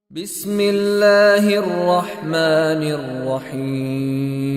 بسم الله الرحمن الرحيم.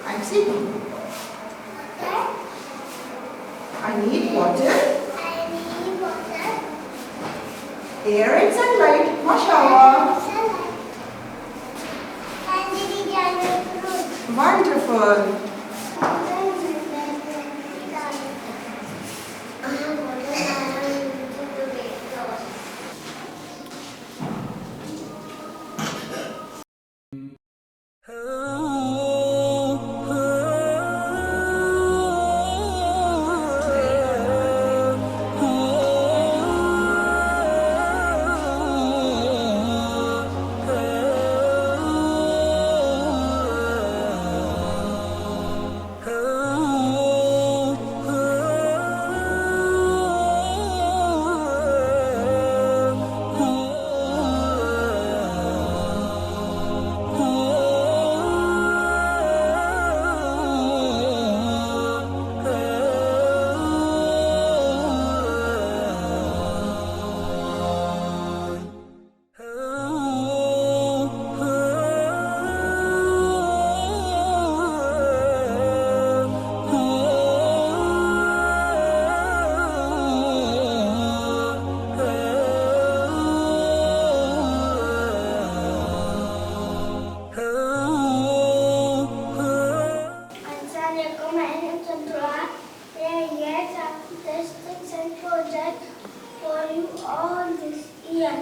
I'm sleeping. I need water. Air and sunlight. Mashallah. Wonderful. AIEx statistics and project for you all this year.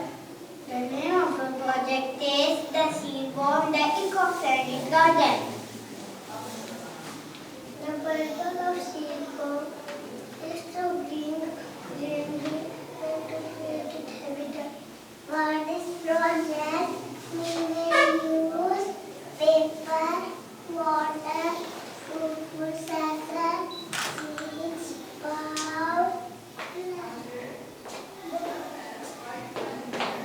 The name of the project is the Seed Bomb, the Eco-Friendly Garden. The purpose of Seed Bomb is to bring greenery and to create habitat. For this project, we will use paper, water, food processor, seeds, bulb.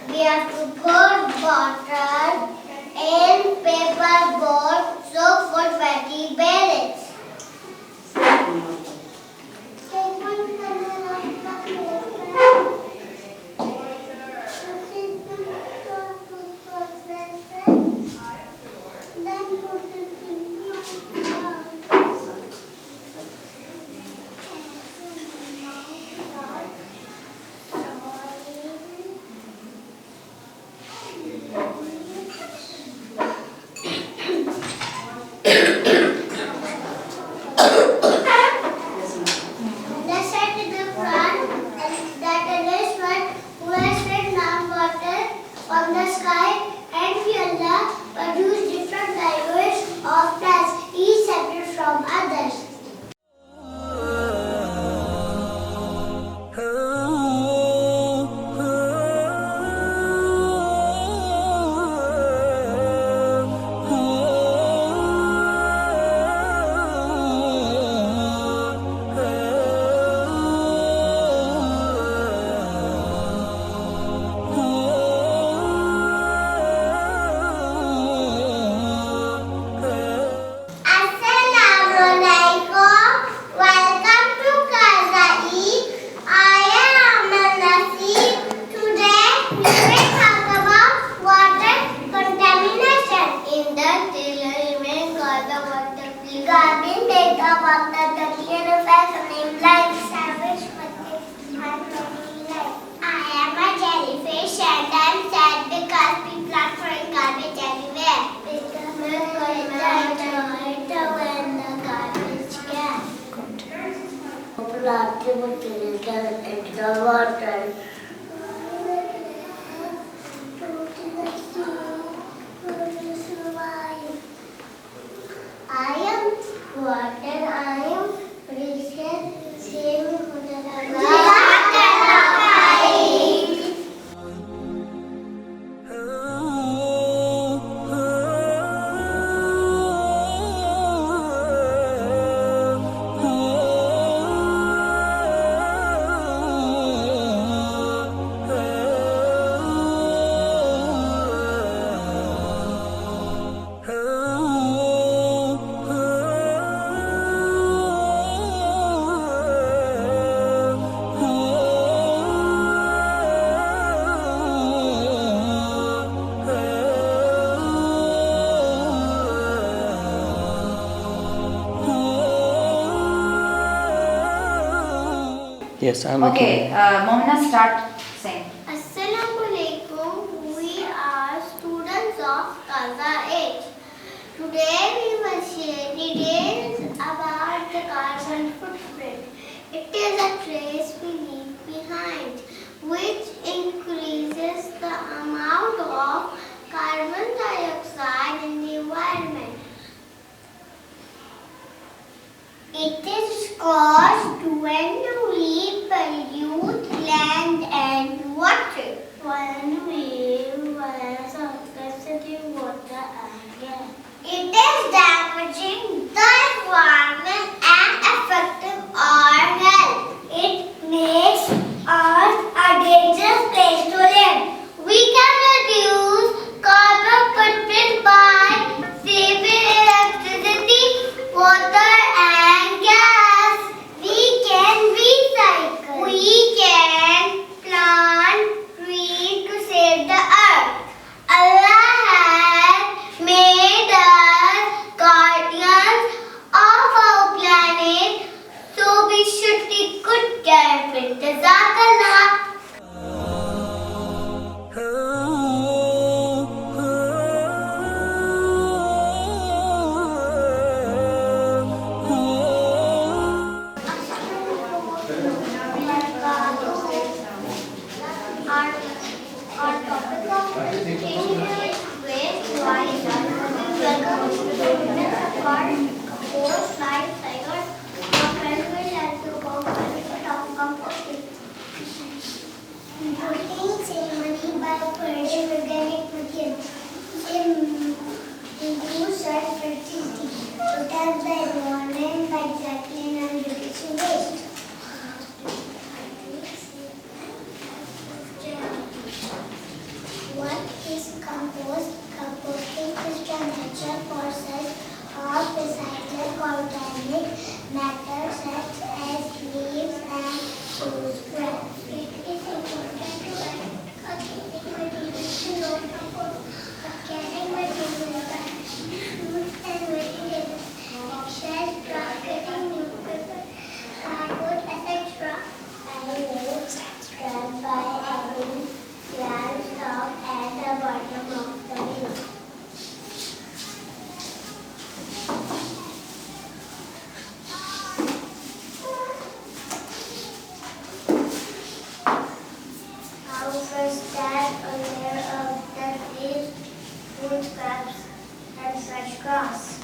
We have to put water in paper bowl, soak for 20 minutes. From the sky and we Allah produce different diverse of plants, each separate from others. Plastic material into the water. Yes, I'm Okay, looking. Momina, start saying. Assalamualaikum. We are students of AIEx. Today we will share details about the carbon footprint. It is a trace we leave behind, which increases the amount of carbon dioxide in the environment. It is caused when we pollute land and water. When we waste electricity, water and air. It is damaging the environment and affecting our health. It makes us a dangerous place to live. We can reduce carbon footprint by saving electricity, water and gas. We can recycle. We can plant trees to save the earth. Allah has made us guardians of our planet, so we should take good care of it. Jazakallah. Our topic of education is waste wise. Welcome to the Akhtar course life cycle. Our friend will help you about benefit of composting. Composting ceremony by burning organic material improves soil fertility, protects the environment by recycling and reducing waste. What is compost? Composting is the natural process of recycling organic matter such as leaves and food scraps. It is important to add organic materials to know compost. Organic materials are fruits and vegetables, shells, grass cutting, newspaper, cardboard, etc. I will start by adding glass top at the bottom of the bin. Now first add a layer of the leaves, food scraps and fresh grass.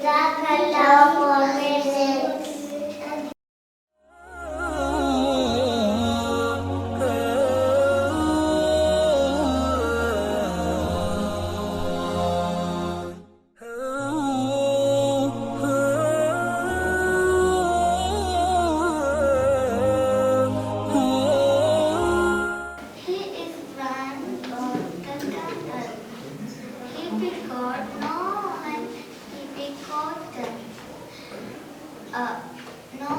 Jazakallah for visits. He is one of the cattle. He begot no one, he begotten. No,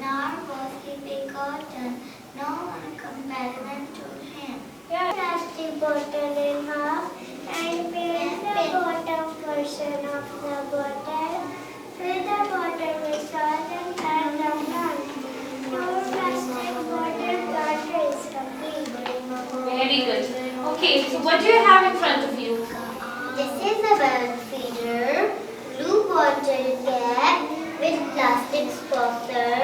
nor was he begotten, no one comparison to him. Cut the bottle in half and fill the bottom portion of the bottle. Fill the bottle with salt and tie them down. Pour plastic water is complete. Very good. Okay, so what do you have in front of you? This is a bird feeder, blue bottle cap with plastic sponsor.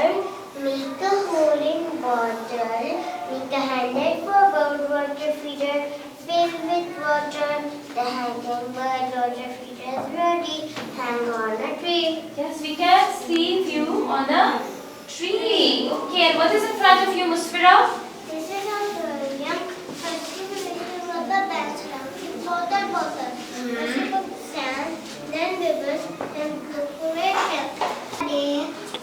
Make a hole in bottle. Make a handle for bird water feeder. Fill with water. The hanging bird water feeder is ready. Hang on a tree. Yes, we can see you on a tree. Okay, and what is in front of you, Mustafa? This is a young festival of the background. Water bottle. First of sand, then rivers, then corporation. They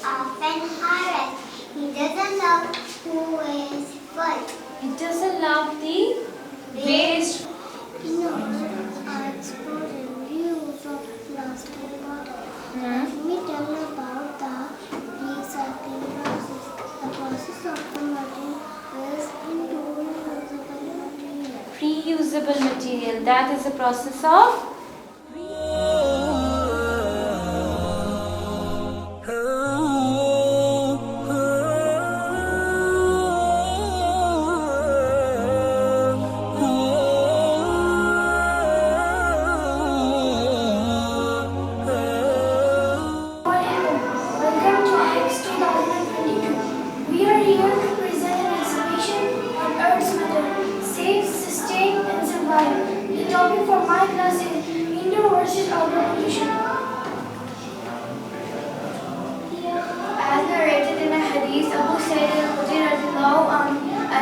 often harass. He doesn't love who is full. It doesn't love the waste. Are exporting use of plastic bottles. Let me tell about the recycling process. The process of converting waste into Reusable material. That is the process of Welcome to AIEx 2022. We are here to present an exhibition on Earth's matter, save, sustain and survive. The topic for my class is indoor versus outdoor pollution. As narrated in a hadith, Abu Sayyid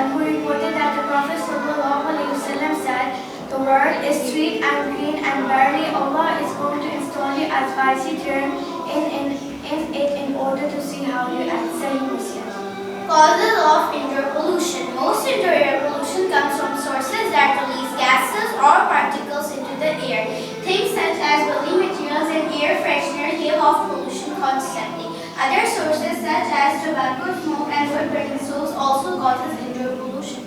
who reported that the Prophet ﷺ said, "The world is sweet and green, and verily Allah is going to install you as vicegerent in it in order to see how you answer His mission." Causes of indoor pollution. Most indoor air pollution comes from sources that release gases or particles into the air. Things such as building materials and air fresheners give off pollution constantly. Other sources such as tobacco smoke and wood burning stoves also causes indoor pollution.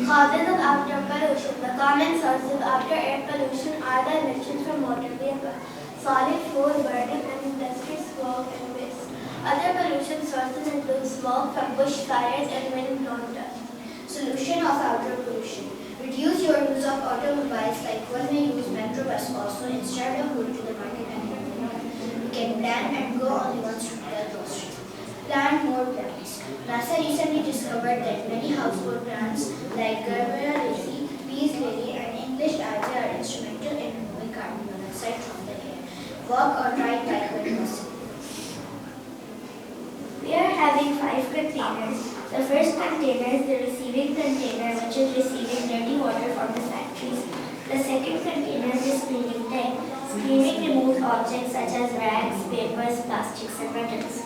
Causes of outdoor pollution. The common sources of outdoor air pollution are the emissions from motor vehicles, solid fuel burning and industry smoke and waste. Other pollution sources include smoke from bushfires and wind-blown dust. Solution of outdoor pollution. Reduce your use of automobiles, like one may use metro bus also instead of going to the market and getting one. You can plan and go only once to the grocery. Plant more plants. NASA recently discovered that many household plants like Gerbera lily, peace lily and English ivy are instrumental in removing carbon monoxide from the air. Walk or ride bike when possible. We are having 5 containers. The first container is the receiving container, which is receiving dirty water from the factories. The second container is cleaning tank. Cleaning removes objects such as rags, papers, plastics and metals.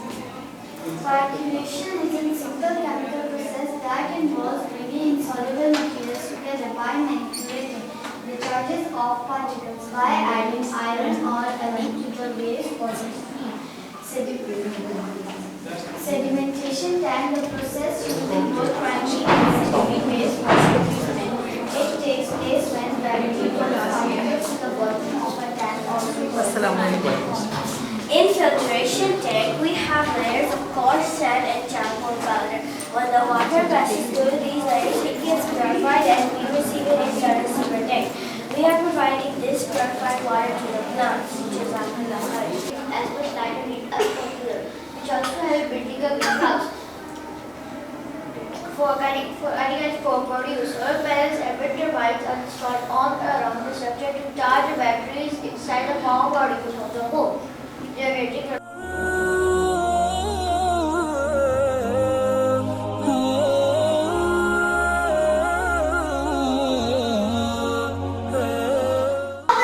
Particulation is a simple chemical process that involves bringing insoluble materials together by manipulating the charges of particles by adding iron or other to various positive sedimentation tank. The process using both primary and secondary waste water treatment. It takes place when directly particles to the bottom of a tank or in filtration tank, we have layers of coarse sand and charcoal powder. When the water passes through these layers, it gets purified and we receive it in the receiver tank. We are providing this purified water to the plants, which is as per slide read as popular, which also help building a greenhouse. For produce, solar panels and wind turbines are installed all around the structure to charge batteries inside inside the warm particles of the hole, generating a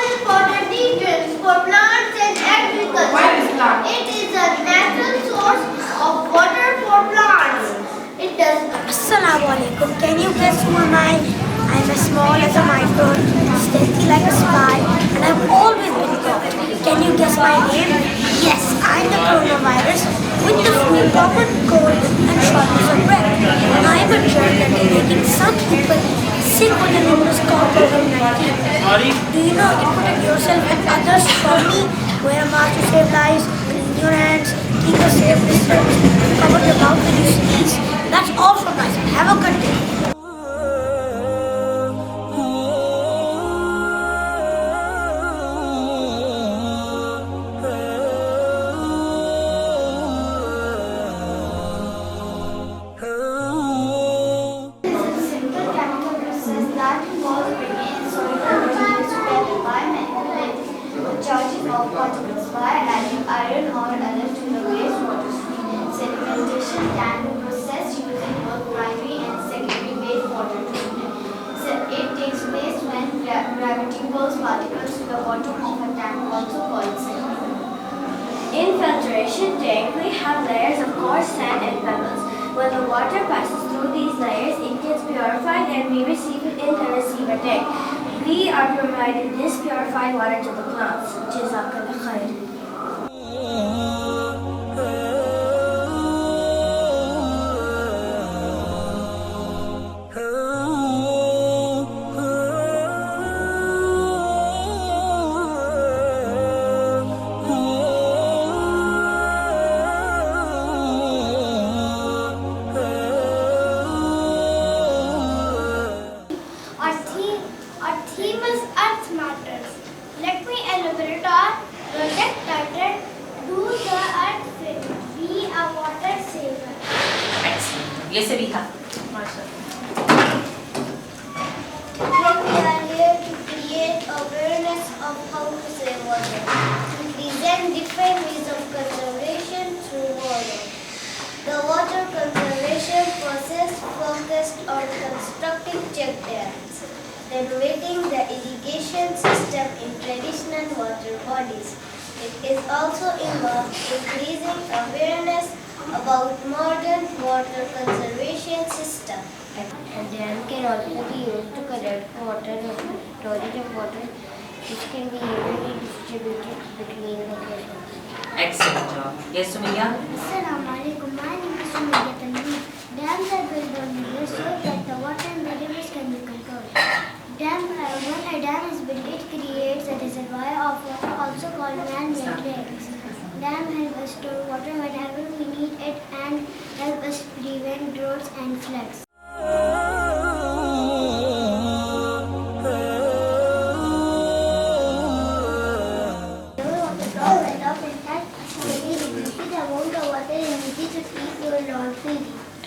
important nutrients for plants and agriculture. What is plant? It is a natural source of water for plants. It does. Assalamualaikum. Can you guess who am I? I'm as small as a microbe, stealthy like a spy, and I've always been caught. Can you guess my name? Yes, I'm the coronavirus with the flu, common cold, and shortness of breath. I'm a germ that is making some people sick with an illness called COVID-19. Do you know you protect yourself and others from me? Wear a mask to save lives, clean your hands, keep a safe distance, cover your mouth when you sneeze. That's all from us. Have a good day. Simple chemical process that involves bringing soil particles together by manipulating the charges of particles by adding iron or other to the wastewater stream. Sedimentation can be processed using both primary and secondary wastewater treatment. So it takes place when gravity pulls particles to the bottom of a tank, also called sediment. In filtration tank, we have layers of coarse sand and pebbles. When the water passes through these layers, it gets purified and we receive it in the receiver tank. We are providing this purified water to the plants. Jazakallah khair. Our theme is Earth Matters. Let me elaborate our project titled Do the Earth Favor, Be a Water Saver. Excellent. Yes, Abika. Today we are here to create awareness of how to save water. We present different ways of conservation through water. The water conservation process focused on constructing check dams, renovating the irrigation system in traditional water bodies. It is also involved increasing awareness about modern water conservation system. And dam can also be used to collect water and storage of water, which can be evenly distributed between locations. Excellent job. Yes, Sumiya? Assalamualaikum. My name is Tanveer. Dams are built on rivers so that the water in the rivers can be controlled. When a dam is built, it creates a reservoir of water, also called man-made lakes. Dam help us store water whenever we need it and help us prevent droughts and floods.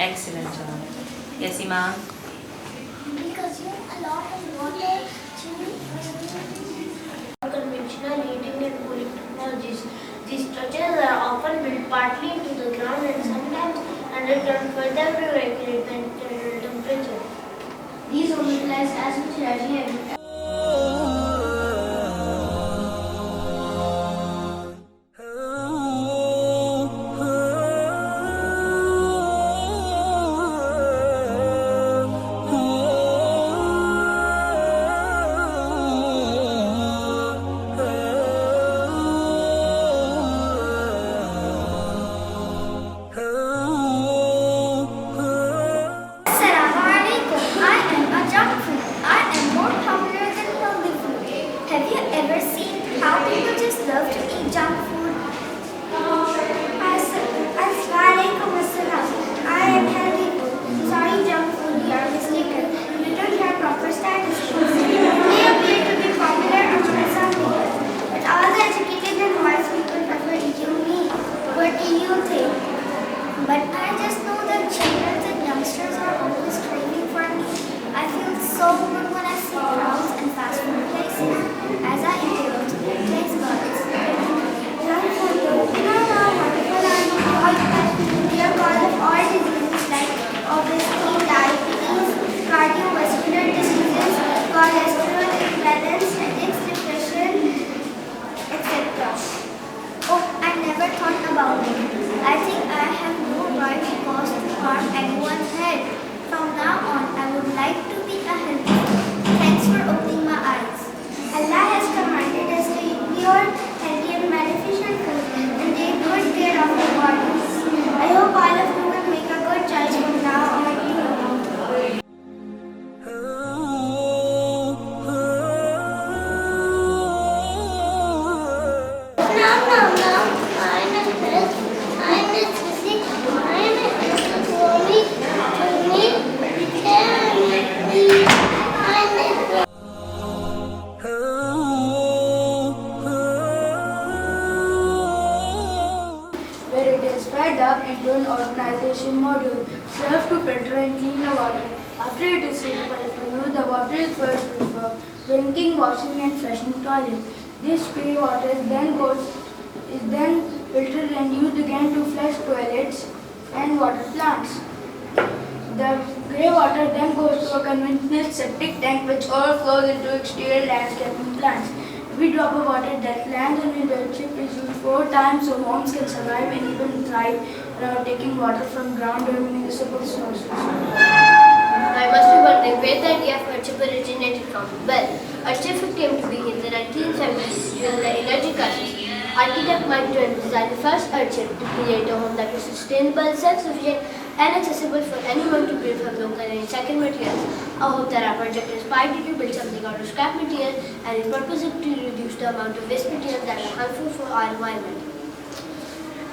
Excellent job. Yes, Imam? Because you have a lot of water to conventional heating and cooling technologies. These structures are often built partly into the ground and sometimes underground further to regulate the internal temperature. These utilize as much energy as Assalamualaikum. I am a junk food. I am more Where it is fed up into an organization module, served to filter and clean the water. After it is suitable for use, the water is first used for drinking, washing and flushing toilets. This grey water is then filtered and used again to flush toilets and water plants. The grey water then goes to a conventional septic tank which overflows into exterior landscaping plants. Every drop of water that lands on a dirt chip is used 4 times so homes can survive and even thrive without taking water from ground or municipal sources. I must be wondering where the idea of earthship originated from. Well, earthship came to be in the 1970s during the energy crisis. Architect Mike designed the first earthship to create a home that was sustainable, self-sufficient and accessible for anyone to build from local and recycled materials. I hope that our project inspired you to build something out of scrap material and its purpose is to reduce the amount of waste materials that are harmful for our environment.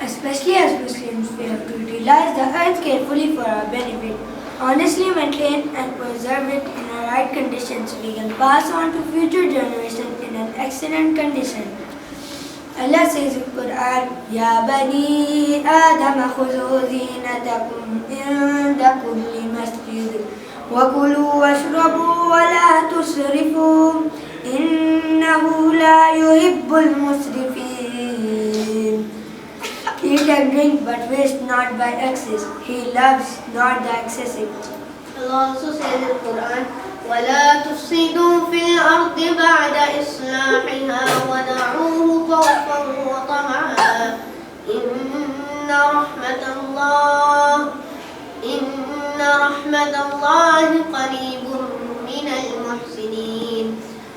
Especially as Muslims, we have to utilize the earth carefully for our benefit. Honestly maintain and preserve it in the right conditions so we can pass on to future generations in an excellent condition. Allah says in Quran, Ya Bani Adam khudhu zinatakum inda kulli masjid wa kulu washrabu wa la tusrifu innahu la yuhibbul musrifin. Eat and drink but waste not by excess. He loves not the excessive. Allah also says in Quran, وَلَا تُفْسِدُوا فِي الْأَرْضِ بَعْدَ إِصْلَاحِهَا وَدَعُوهُ خَوْفًا وَطَمَعًا إِنَّ رَحْمَةَ اللَّهِ قَرِيبٌ مِنَ الْمُحْسِنِينَ.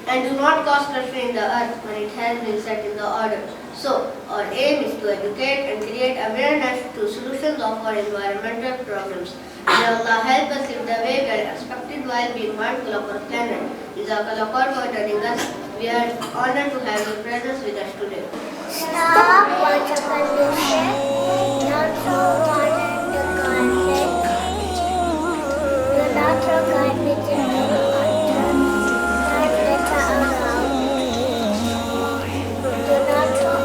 And do not cause pressure in the earth when it has been set in the order. So, our aim is to educate and create awareness to solutions of our environmental problems. May Allah help us in the way we are expected while being mindful of our planet. Jazakallah for attending us. We are honored to have your presence with us today. Stop water pollution. Not throw water in the garbage. Do not throw garbage in the water. Not litter around. Do not throw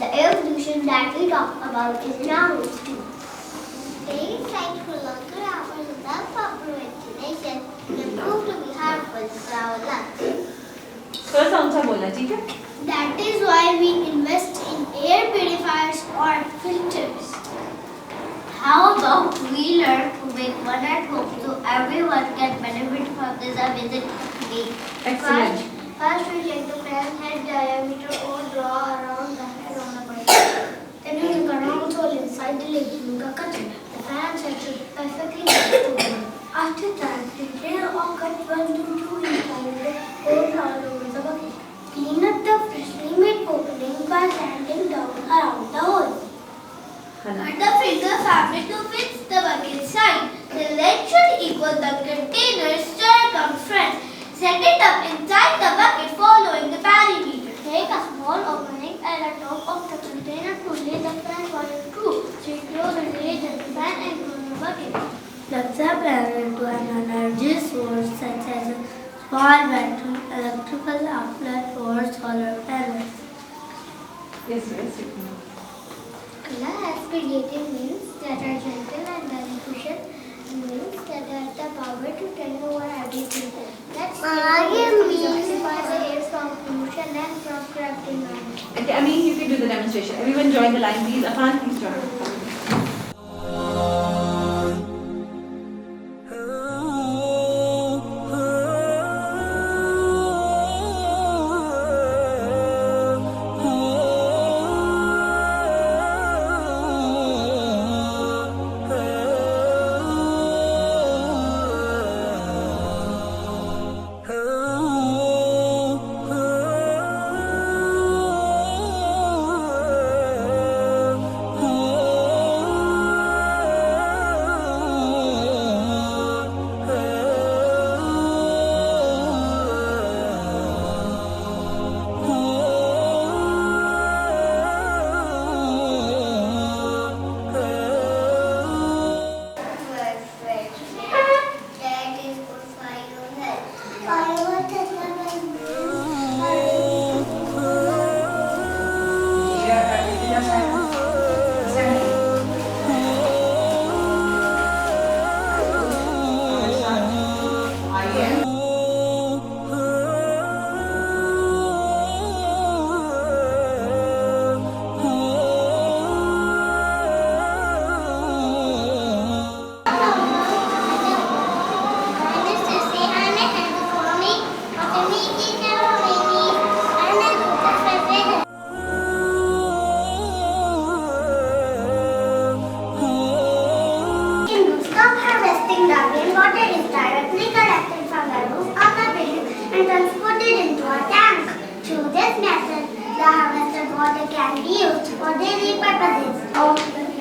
The evolution that we talk about is now history. Staying inside for longer hours without proper ventilation can prove to be harmful to our lungs. थोड़ा सा ऊंचा बोलना ठीक है? That is why we invest in air purifiers or filters. cut 1 to 2 inch diameter holes all over the bucket. Clean up the freshly made opening by sanding down around the hole. Cut the finger fabric to fit the bucket side. The length should equal the container's circumference. Set it up inside the bucket following the perimeter. Take a small opening at the top of the container to lay the fan wire through. Secure the lid of the fan and close the bucket. Plug the panel to an energy source such as a small battery, electrical outlet or solar panels. Yes. Allah has created wings that are gentle and beneficial, and wings that have the power to turn over everything. That's by the air from pollution and from corrupt environment. Okay, I mean, you can do the demonstration. Everyone join the line, please. Afan, please join.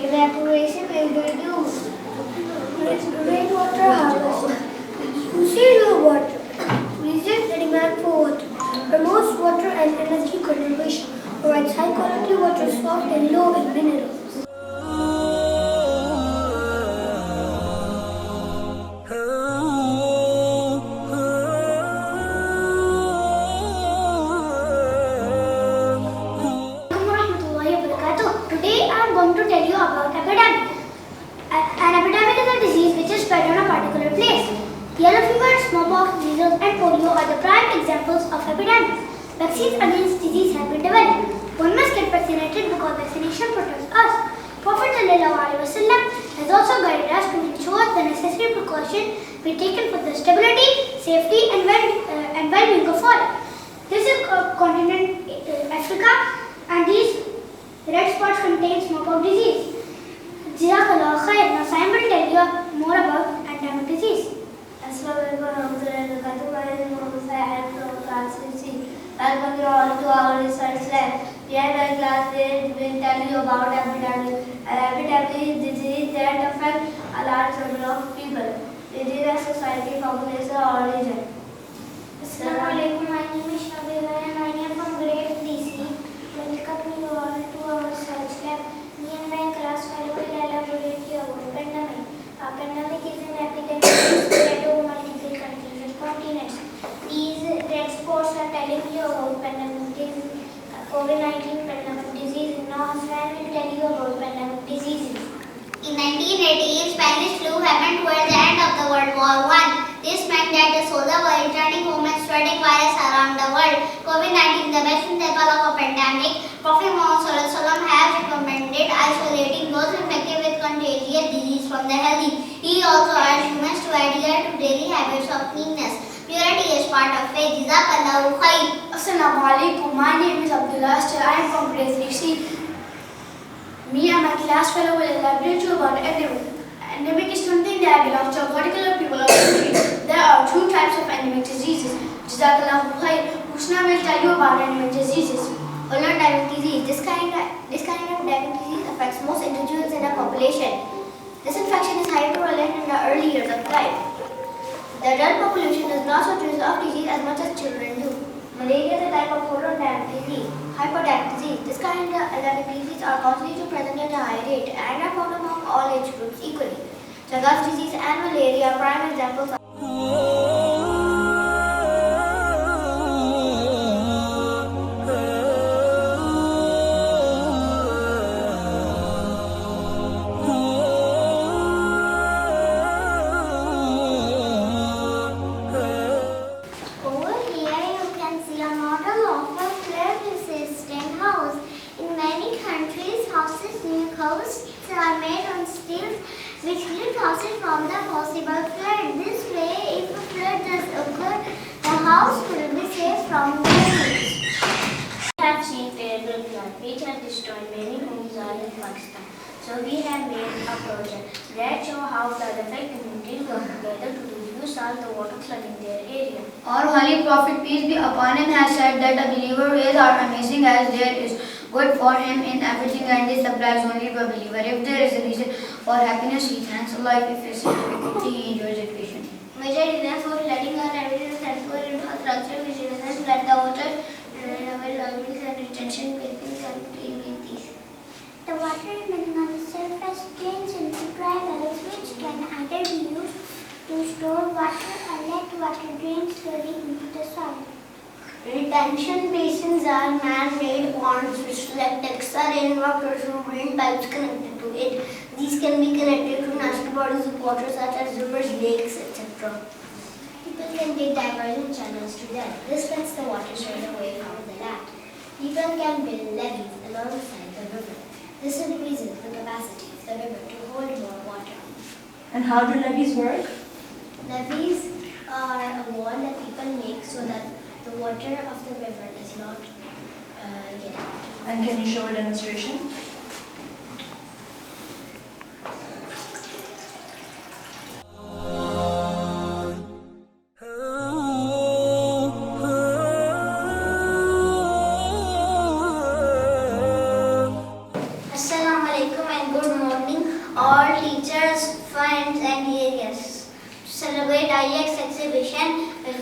Evaporation is reduced. Rainwater harvesting. Conserve your water. Reduce the demand for water. Promotes water and energy conservation. Provides high quality water soft and low in minerals. Today I am going to tell you about epidemic. An epidemic is a disease which is spread on a particular place. Yellow fever, smallpox, measles and polio are the prime examples of epidemics. Vaccines against disease have been developed. One must get vaccinated because vaccination protects us. Prophet ﷺ has also guided us to ensure the necessary precaution be taken for the stability, safety and well-being of all. This is continent Africa and these red spots contain smallpox disease. Jazakallah khair. Now Simon will tell you more about endemic disease. Assalamualaikum warahmatullahi wabarakatuh. My name is Mustafa. I am from class 6C. Welcome you all to our research lab. Here my class will tell you about epidemic. An epidemic is disease that affects a large number of people within a society, population or region. Assalamualaikum. My name is Tanveer and I am from grade 3C. Welcome you all to our research lab. Me and my class fellow will elaborate about pandemic. A pandemic is an epidemic spread over multiple countries and continents. These red spots are telling you about pandemic disease. COVID-19 pandemic disease. Now Sven will tell you about pandemic diseases. In 1918, Spanish flu happened towards the end of the World War I. This meant that the soldiers were returning home and spreading virus around the world. COVID-19, the best example of a pandemic. Prophet Muhammad has recommended isolating those infected with contagious disease from the healthy. He also urged humans to adhere to daily habits of cleanliness. Purity is part of faith. Jazakallahu khair. Assalamualaikum. My name is Abdullah. I am from grade 3C. Me and my class fellow will elaborate you about endemic. Endemic is something that belongs to a particular people or country. There are two types of endemic diseases. Jazakallahu khair. Husna will tell you about endemic diseases. Endemic disease. This kind of endemic disease affects most individuals in a population. This infection is highly prevalent in the early years of life. The adult population does not show traces of disease as much as children do. Malaria is a type of endemic disease. Hypodermic disease. This kind of endemic disease are constantly present at a high rate and are found among all age groups equally. Chagas disease and malaria are prime examples of Over here you can see a model of a flood-resistant house. In many countries, houses near coasts are made on stilts which lift houses from the possible flood. This way, if a flood does occur, the house will be safe from the winds. We have seen terrible flood which have destroyed many homes all in Pakistan. So we have made a project that show how flood-affected communities work together to reduce all the water flood in their area. Our Holy Prophet, peace be upon him, has said that a believer ways are amazing as there is good for him in everything, and this applies only to a believer. If there is a reason for happiness, he thanks Allah. If he faces difficulty, he enjoys it patiently. Major reasons for flooding are evident and for infrastructure vigilance, flood the water, levelings and retention buildings and communities. The water remaining on the surface drains into dry wells which can either be used to store water or let water drain slowly into the soil. Retention basins are man-made ponds which collect extra rainwater through drain pipes connected to it. These can be connected to natural bodies of water such as rivers, lakes, etc. People can dig diversion channels to them. This lets the water strain away from the land. People can build levees alongside the river. This increases the capacity of the river to hold more water. And how do levees work? Levees are a wall that people make so that the water of the river does not get out. And can you show a demonstration? Assalamu alaikum and good morning, all teachers, friends and areas. To celebrate AIEx exhibition,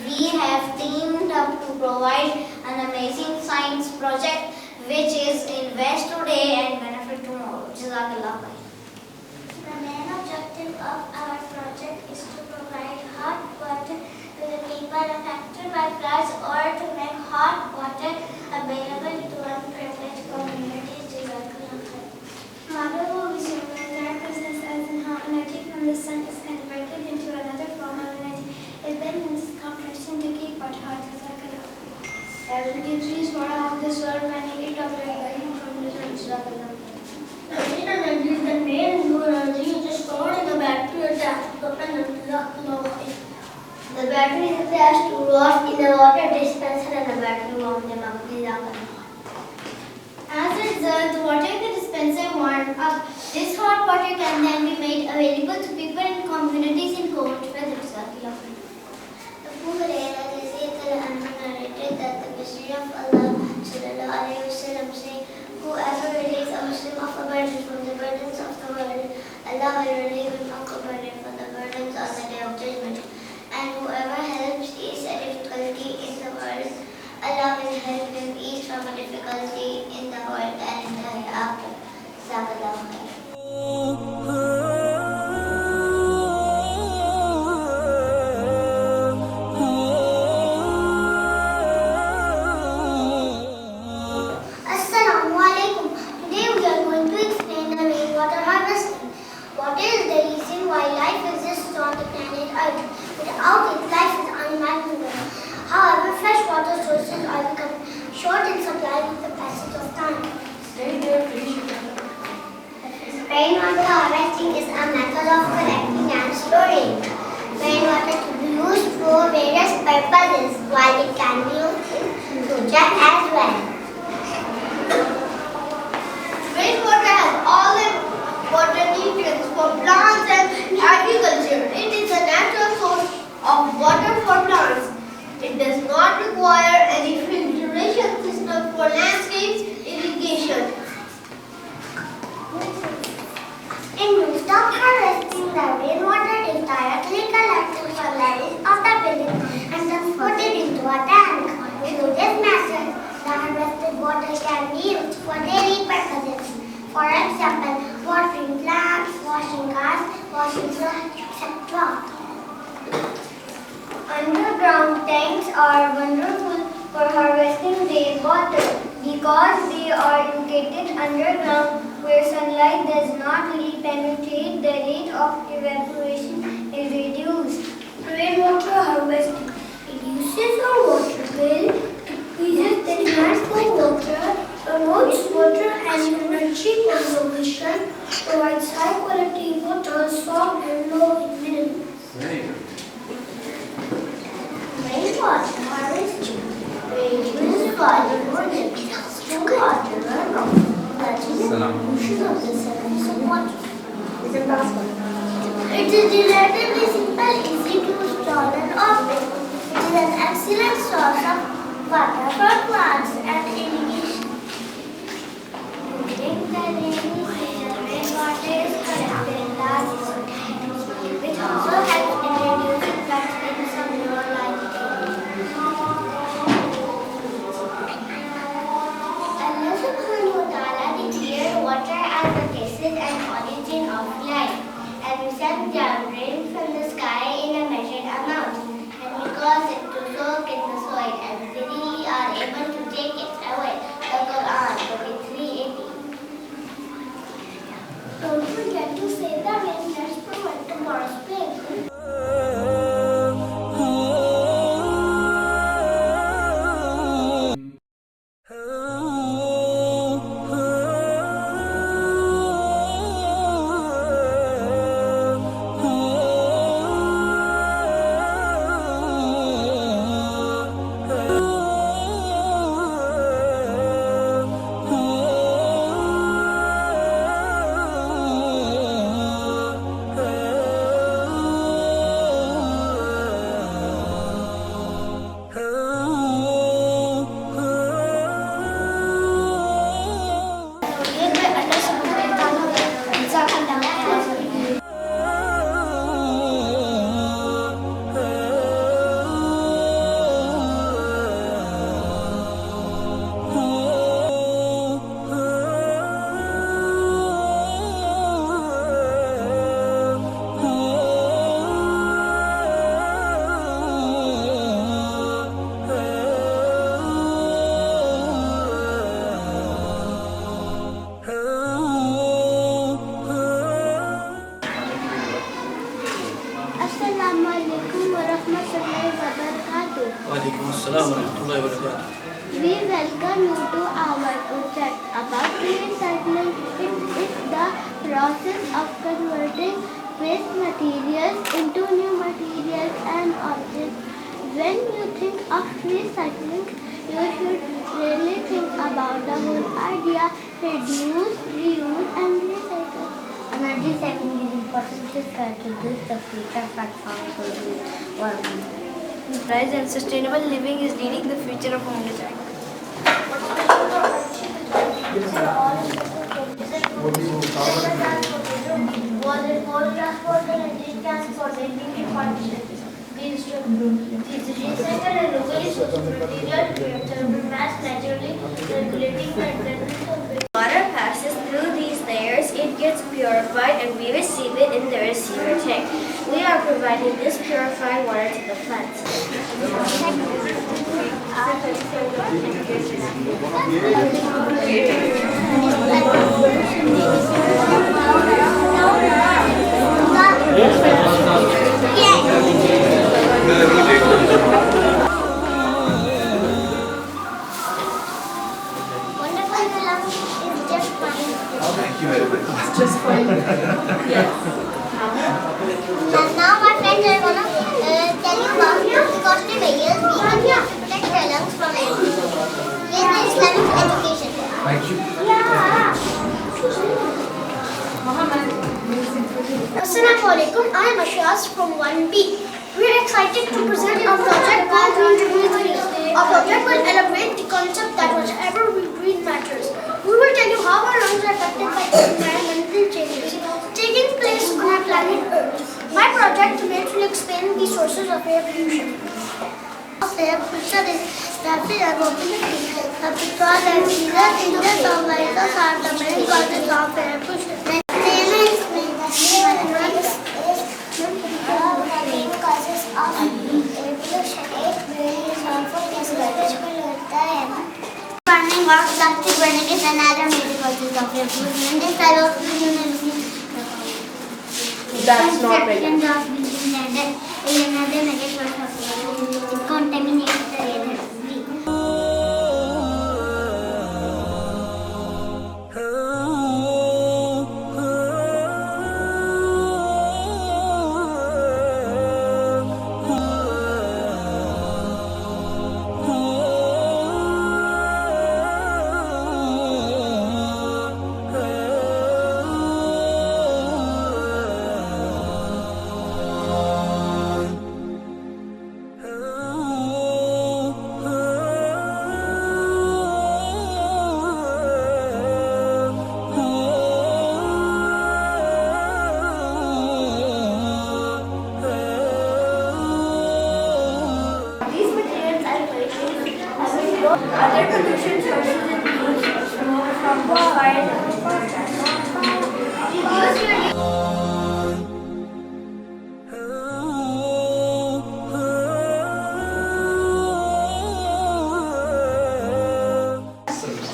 we have teamed up to provide an amazing science project which is invest today and benefit tomorrow. Jazakallah khair. The main objective of our project is to provide hot water to the people affected by floods or to make hot water available to unprivileged communities. Jazakallah khair. Model will be shown in that process as in how energy from the sun is converted into another form of energy. It then uses compression to keep water hot. Jazakallah khair. Trees water of this world when heat of radiation from the sun. Jazakallah khair. Green energy is the main blue energy which is stored in the battery attached to the panel. Jazakallah khair. The battery is attached to rods in the water dispenser and the battery warms them up. Jazakallah khair. As a result, the water in the dispenser warms up. This hot water can then be made available to people in communities in cold weather. Jazakallah khair. Abu Hurairah narrated that the Messenger of Allah sallallahu alaihi wasallam said, "Whoever relieves a Muslim of a burden from the burdens of the world, Allah will relieve him of a burden from the burdens on the day of judgment. And whoever helps ease a difficulty in the world, Allah will help him ease from a difficulty in the world and in the hereafter." Jazakallahu khair. Assalamu alaikum. Today we are going to explain the rainwater harvesting. Water is the reason why life exists on the planet Earth. Without it, life is unimaginable. However, fresh water sources are becoming short in supply with the passage of time. Rainwater harvesting is a method of collecting and storing rainwater to be used for various purposes, while it can be used in future as well. Rainwater has all the water nutrients for plants and agriculture. It is a natural source of does not require any filtration system for landscapes irrigation. In rooftop harvesting, the rainwater is directly collected from the roof of the building and transported into a tank. Through this method, the harvested water can be used for daily purposes. For example, watering plants, washing cars, washing clothes, etc. Underground tanks are wonderful for harvesting rainwater because they are located underground where sunlight does not really penetrate. The rate of evaporation is reduced. Rainwater harvesting reduces our water bill, decreases the demand for water, promotes water and energy conservation, provides high quality water, soft and low in minerals. Rainwater harvesting reduces volume or limits to water runoff, that is the pollution of the surface of water. It is relatively simple, easy to install and operate. It is an excellent source of water for plants and irrigation. During the rainy season, rainwater is collected in large containers, which also helps in reducing floods in some low-lying areas. Allah subhanahu wa ta'ala declared water as the basis and origin of life, and we send down rain from the sky in a measured amount, and we cause it to soak in the soil, and we are able to take it away. The Quran, 23:18. Don't forget to save the rain. Let's prevent tomorrow's pain. We welcome you to our project about recycling. It is the process of converting waste materials into new materials and objects. When you think of recycling, you should really think about the whole idea: reduce, reuse, and recycle. Energy saving is important to reduce the future platform for the world. Rise and sustainable living is leading the future of home design. Was it more transport and transport these recycled and locally sourced material absorb mass naturally, regulating the environment. Water passes through these layers, it gets purified, and we receive it in the receiver tank. We are providing this purified water to the plants. Just fine. Yes. And now my friends are gonna tell you about the costly barriers we can use to protect our lungs from AIDS. Here's the Islamic education. Thank you. Assalamu alaikum. I am Ashaz from 1B. We are excited to present our project called Green. Our project will elaborate the concept that whatever we breathe matters. We will tell you how our lungs are affected by environmental changes taking place on our planet Earth. My project will explain the sources of air pollution. Air pollution is rapid air mobility. Because the changes of viruses are the main causes of air pollution. Causes of air pollution. It really harmful gas which होता है. Burning of plastic burning is another major causes of air pollution. This type of pollution That's not right. is another major cause of air pollution. It contaminates the air that we breathe. These materials are other pollution sources include smoke from fires and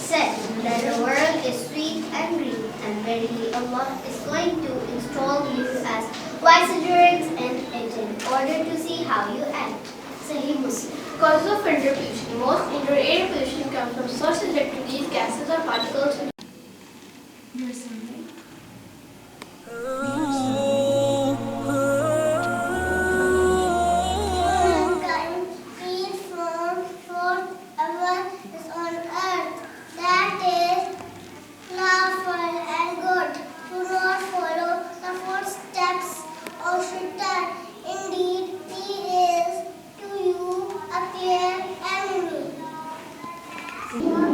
Said that the world is sweet and green, and verily Allah is going to install you as vicegerents in it in order to see how you act. Sahih Muslim. Causes of indoor pollution. Most indoor air pollution comes from sources that release gases or particles. Mankind feeds from whatever is on earth. That is lawful and good. Do not follow the footsteps of Shaitan. Indeed, he is to you a clear enemy. Do not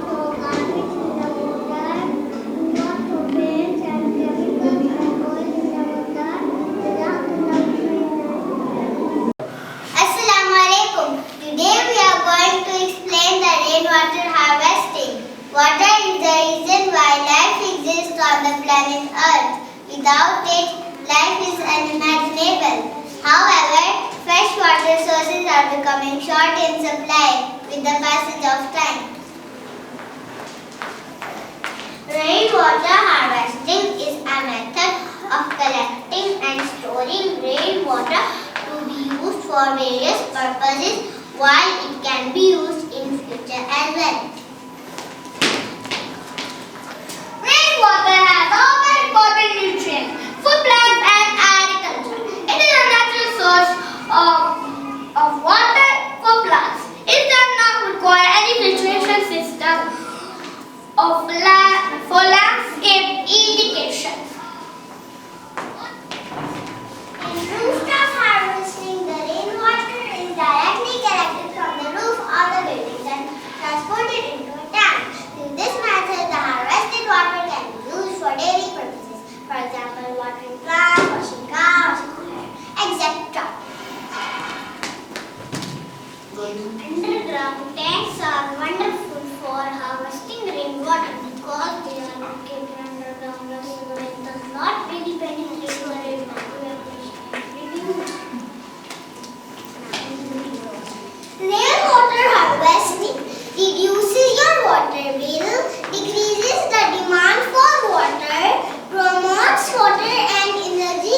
throw garbage in the water. Do not throw paint and chemicals and oil in the water without the Assalamu alaikum. Today we are going to explain the rainwater harvesting. Water is the reason why life exists on the planet Earth. Without it, life is unimaginable. However, freshwater sources are becoming short in supply with the passage of time. Rainwater harvesting is a method of collecting and storing rainwater to be used for various purposes, while it can be used in future as well. Rainwater has all the important nutrients for plants and agriculture. It is a natural source of water for plants. It does not require any filtration system for landscape irrigation. In rooftop harvesting, the rainwater is directly collected from the roof of the buildings and transported into a tank. Through this method, the harvested water can be used for daily purposes. For example, watering plants, washing cars, etc. Underground tanks are wonderful for harvesting rainwater because they are located underground, so it does not really penetrate the rainwater. Rainwater harvesting reduces your water bill, decreases the demand for water, promotes water and energy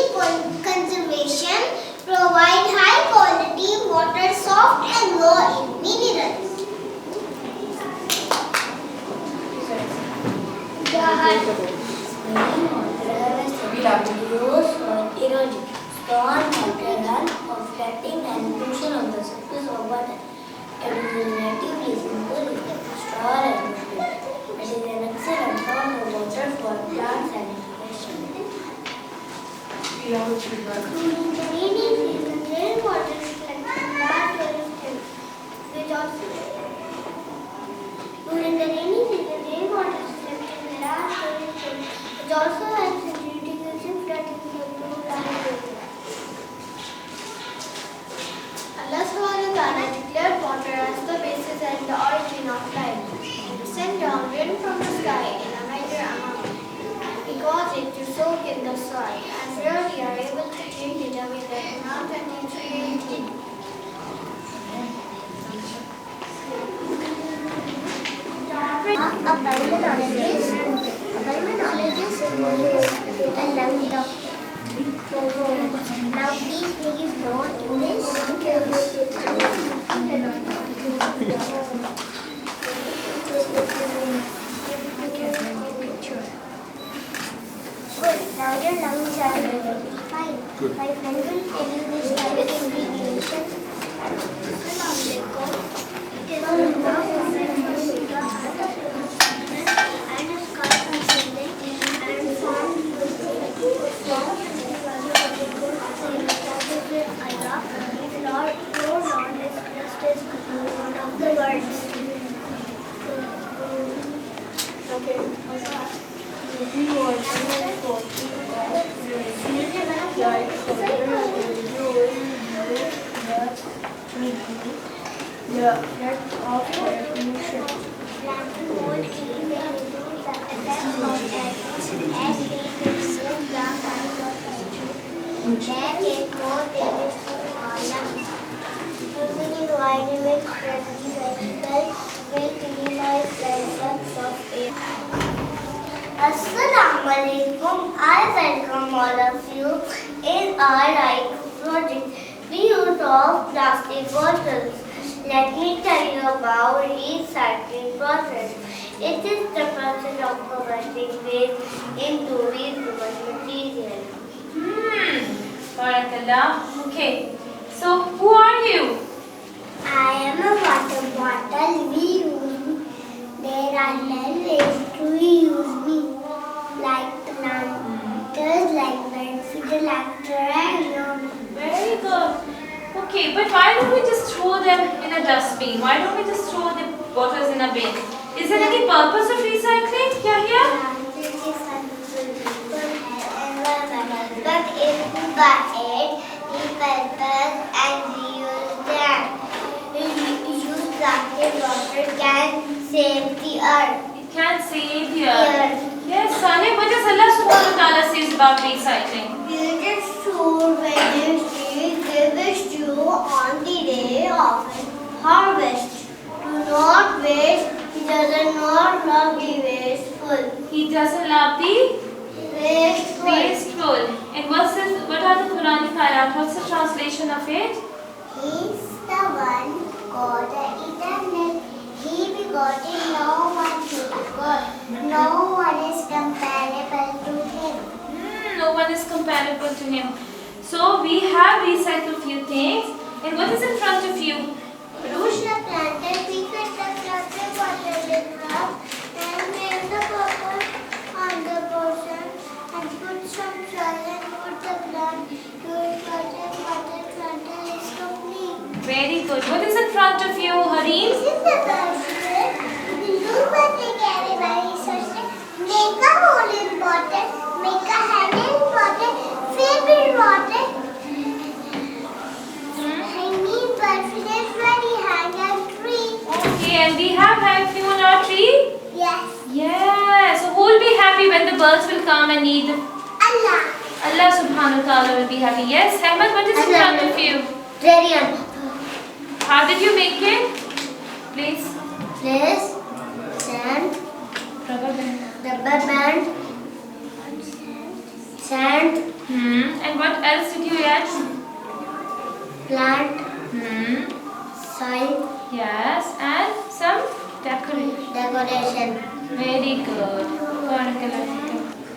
conservation, provides high quality water, soft and low in minerals. Erosion. Storm water run of flooding and erosion on the surface of water. It is relatively simple with the store and movement. It is an excellent source of water for plants and irrigation. During the rainy season, rainwater is collected in large volumes, which also during the rainy season, rainwater is collected in large volumes, which also helps in reducing flooding in the land area. Allah subhanahu wa ta'ala declared water as the basis and the origin of life. He sent down rain from the sky in a measure amount. He caused it to soak in the soil, and really are able to change it away the amount and nutrient it. A pulmonologist is a lung doctor. Now please make it known in this. Good. Now your lungs are fine. My friend will tell you this kind of abbreviation. And a scarf and formed Lord is just one of the words. Assalamualaikum. I welcome all of you in our AIEx project. We use of plastic bottles. Let me tell you about recycling process. It is the process of converting waste into reusable material. Barakallah. Okay. So, who are you? I am a water bottle. There are 10 ways to reuse me, like planters, like beneficial actor, and Very good. Okay, but why don't we just throw them in a dustbin? Why don't we just throw the bottles in a bin? Is there any purpose of recycling? Yeah. But if you buy it, repurpose and reuse them. Use plastic bottle can save the earth. It can save the earth. Yes, Saleh, what does Allah subhanahu wa ta'ala says about recycling? It is true when you give it to on the day of harvest. Do not waste. He does not love the wasteful. He doesn't love the wasteful. And what are the Quranic ayat? What's the translation of it? He is the one God the eternal. He begotten no one to God. No one is comparable to him. No one is comparable to him. So we have recycled few things. And what is in front of you? Push the planter, pick up the planter, water the crop, and make the purple on the portion, and put some soil and put the plant. Your water planter is complete. Very good. What is in front of you, Harim? This is the basket. The new one they carry by research. Make a hole in bottle, make a handle in bottle, fill with water. Okay, and we have hanged on our tree? Yes. Yeah. So who will be happy when the birds will come and eat? Allah. Allah subhanahu wa ta'ala will be happy. Yes, Ahmed, what is in front of you? Radiant. How did you make it? Please. Place, sand, Rubber band. rubber band, sand, And what else did you add? plant, soil, Yes, and some decoration. decoration. Very good. Barakallah.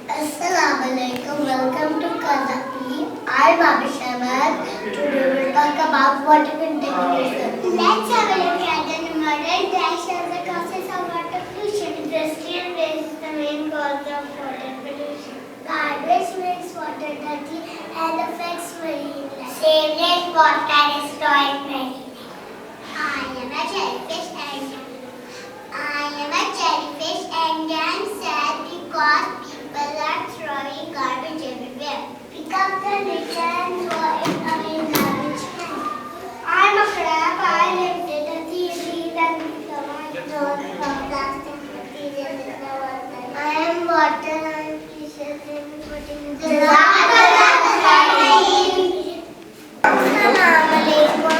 Assalamualaikum. Welcome to Kazaki. I'm Babi Shamad. Today we'll talk about water contamination. Let's have a look at the modern dash as the causes of water pollution. Industrial waste is the main cause of water pollution. Garbage. garbage makes water dirty and affects marine life. Sewerage water destroys marine life. I am a jellyfish and I'm sad because people are throwing garbage everywhere. Pick up the litter and throw it away in garbage can. I'm a crab. I lived in a sea and thrown plastic material in the water. I am water and fishes in putting in the Assalamualaikum.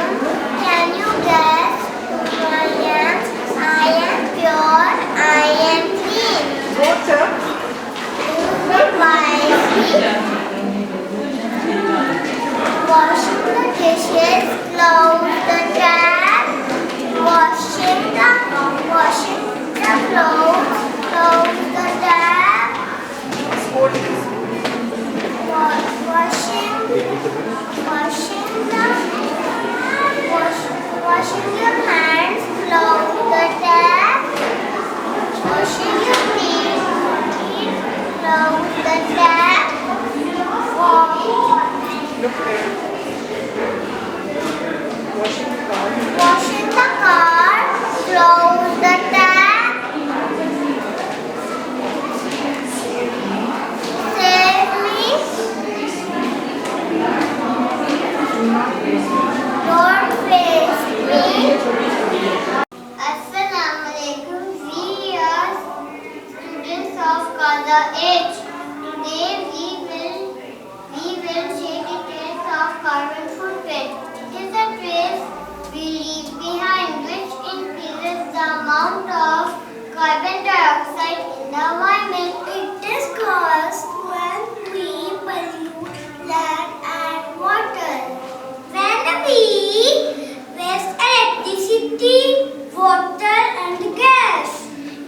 Can you guess who I am? I am pure. I am clean. Water. Washing the dishes, close the tap. Washing the clothes, close the tap. Washing your hands, close the tap. Washing your feet, close the tap. Washing the car, close the tap. Save me. Don't face me. Assalamualaikum. We are students of color H. Today we will take a test of carbon footprint. It is a trace we leave behind which increases the amount of carbon dioxide in the environment. It is caused when we pollute land and water. When we waste electricity, water and gas.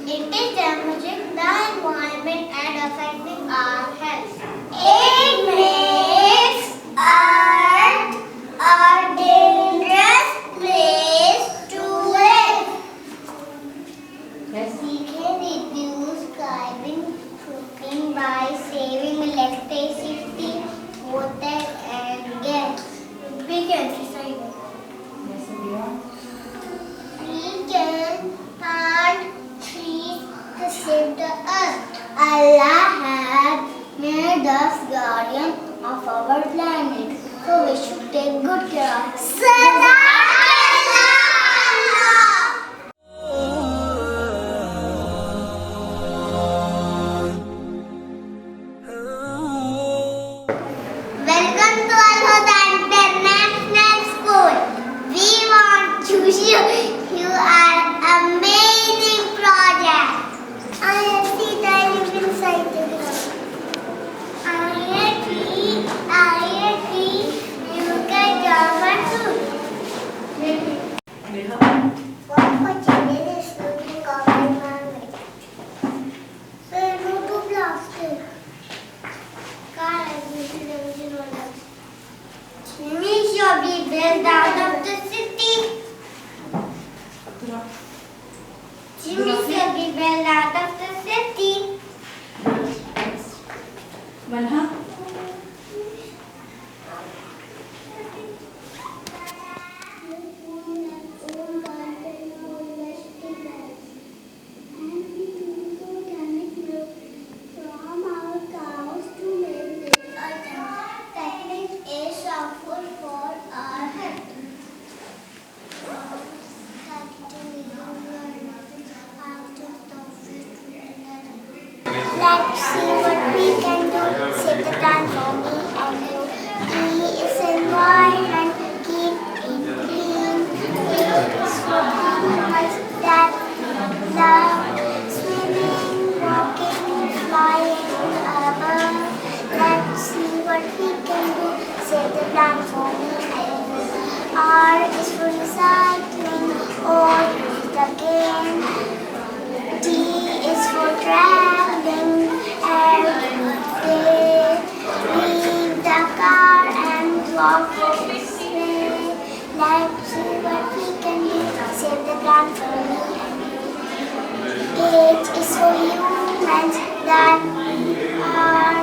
It is damaging the environment and affecting our health. It makes Earth a dangerous place to live. Yes. We can reduce carbon footprint by saving electricity, water and gas. Big exercise. Yes, Zameer. We can plant trees to save the earth. Allah has made us guardian of our planet, so we should take good care of it. Welcome to AlHuda International School. We want to show you our amazing project. I see that you inside the ground. I you can jump and do. What for children is good to cover environment? Say no to plastic. Car emission orders. Swimming should be built out of the city. Swimming should be built out of the city. Malha. Let's see what we can do. Set the plan for me and you. E is environment, keep it clean. E is for animals that love swimming, walking, flying above. Let's see what we can do. Set the plan for me and you. R is for recycling or use again. T is for traveling everywhere. Leave the car and walk this way. Let's see what we can do. Save the plan for me and you. H is for humans that are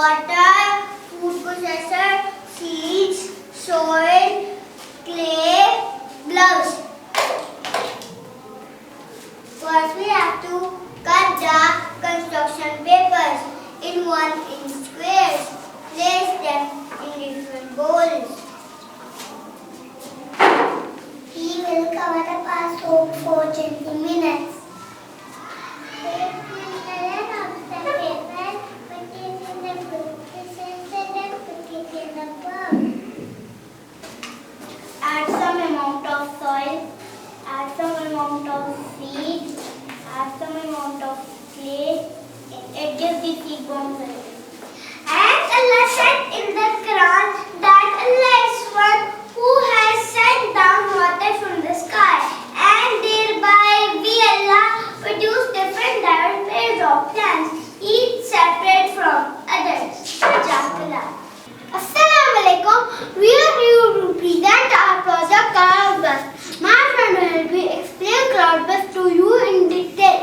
water, food processor, seeds, soil, clay, gloves. First we have to cut the construction papers in 1-inch squares. Place them in different bowls. We will cover the past for 20 minutes. Add some amount of soil, add some amount of seed, add some amount of clay. It gives the seed bombs. And Allah said in the Quran that Allah is one who has sent down water from the sky, and thereby we Allah produce different pairs of plants, each separate from others. Jazakallah. Assalamu alaikum. We are here to present our project Cloudburst. My friend will help me explain Cloudburst to you in detail.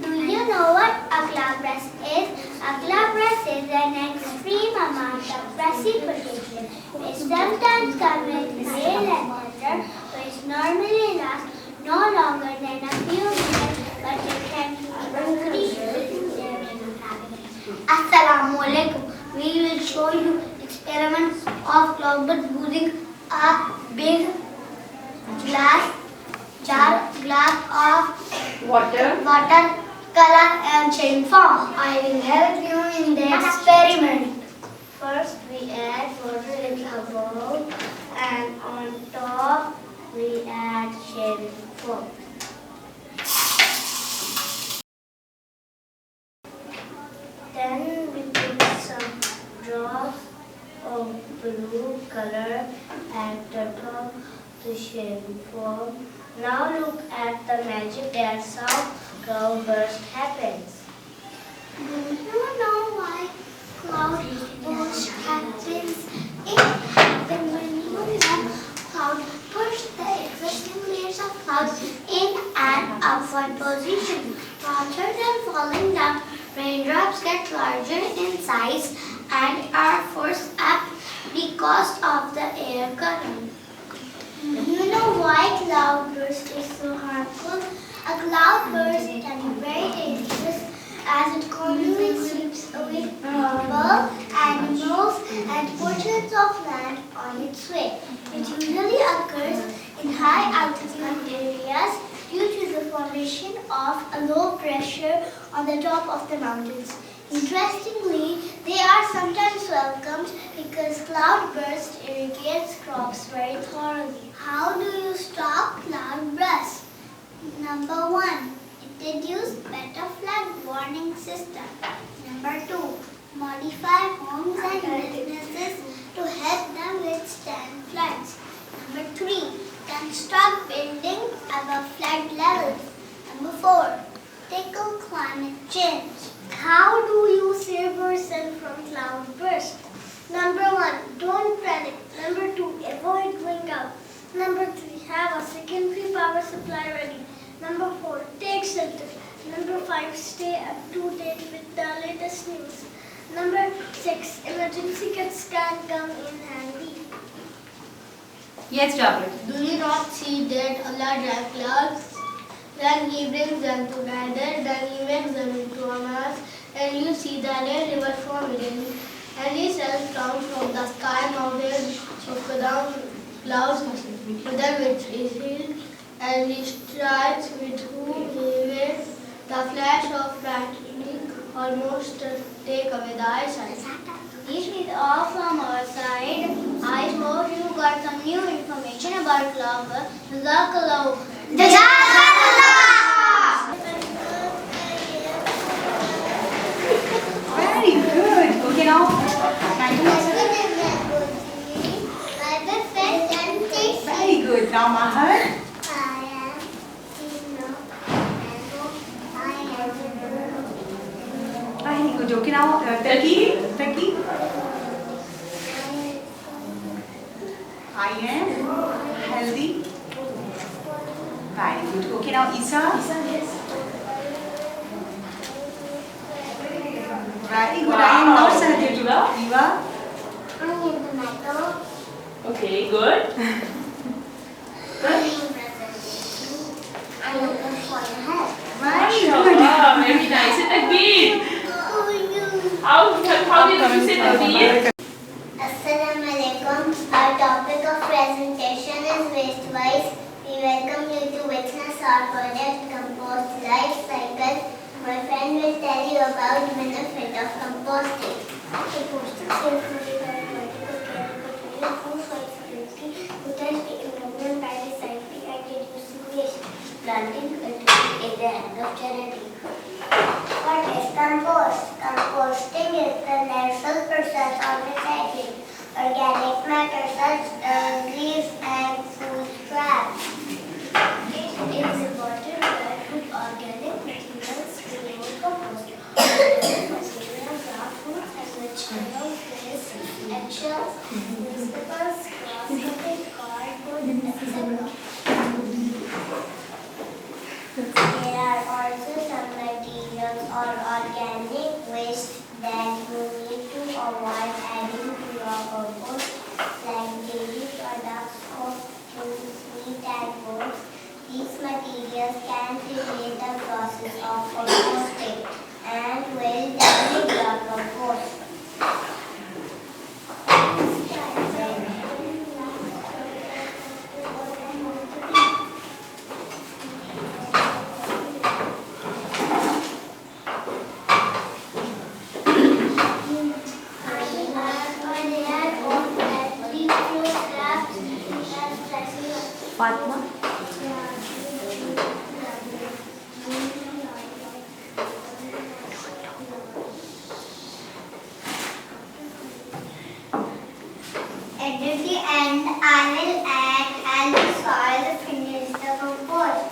Do you know what a cloudburst is? A cloudburst is an extreme amount of precipitation which sometimes comes with hail and water, which normally lasts no longer than a few minutes, but it can increase with their inhabitants. Assalamu alaikum. We will show you experiments of cloudburst using a big glass of water, color and shape form. I will help you in the experiment. First we add water in a bowl and on top we add shaving foam. Then we put some drops of blue color at the top of the shaving foam. Now look at the magic that some cloudburst happens. Do you know why cloudburst happens? It happens when you have cloud push the existing layers of clouds in an upward position. Rather than falling down, raindrops get larger in size and are forced up because of the air current. You know why cloudburst is so harmful? A cloudburst can be very dangerous as it commonly sweeps away people, animals, and portions of land on its way. It usually occurs in high altitude areas due to the formation of a low pressure on the top of the mountains. Interestingly, they are sometimes welcomed because cloudburst irrigates crops very thoroughly. How do you stop cloudburst? Number 1. Introduce better flood warning system. Number 2. Modify homes and businesses to help them withstand floods. Number 3. Construct buildings above flood levels. Number 4. Tackle climate change. How do you save yourself from cloudburst? Number 1. Don't panic. Number 2. Avoid going out. Number 3. Have a secondary power supply ready. Number 4. Take shelter. Number 5. Stay up to date with the latest news. Number 6. Emergency kits can come in handy. Yes, Jabir. Do you not see that Allah drives clouds? Then He brings them together, then He makes them into a mass, and you see the rain river from within. And He sends clouds from the sky mountains to down clouds with them which is healed, and He strikes with whom He wills. The flash of lightning almost take away the eyesight. This is all from our side. I hope you got some new information about cloudburst. Jazakallah. Very good. Okay, now. Very good. Now, Mahar. Very good. Okay, now, Taki. I am healthy. Very good. Okay, now, Isa. Very good. I am not Sahajya. Eva? I am the metro. Okay, good. I am presentation. I am the forehead. Very good. Wow, very nice. And Tanveer, how did you say Tanveer? Assalamu alaikum. Our topic of presentation is waste wise. We welcome you to witness our project Compost Life Cycle. My friend will tell you about benefit of composting. Composting safely by vertical care food flexibility, without environment by recycling and reducing waste. Planting a tree is the act of charity. What is compost? Composting is the natural process of recycling organic matter such as leaves and food scraps. It is important to add good organic materials to your compost. Materials are fruits and vegetables, waste, eggshells, vegetables, grass, cardboard, etc. There are also some materials or organic waste that you need to avoid adding to your compost, like dairy products, juice, meat and bones. These materials can delay the process of composting and will damage your compost. Fatma? At the end, I will add healthy soil to finish the compost.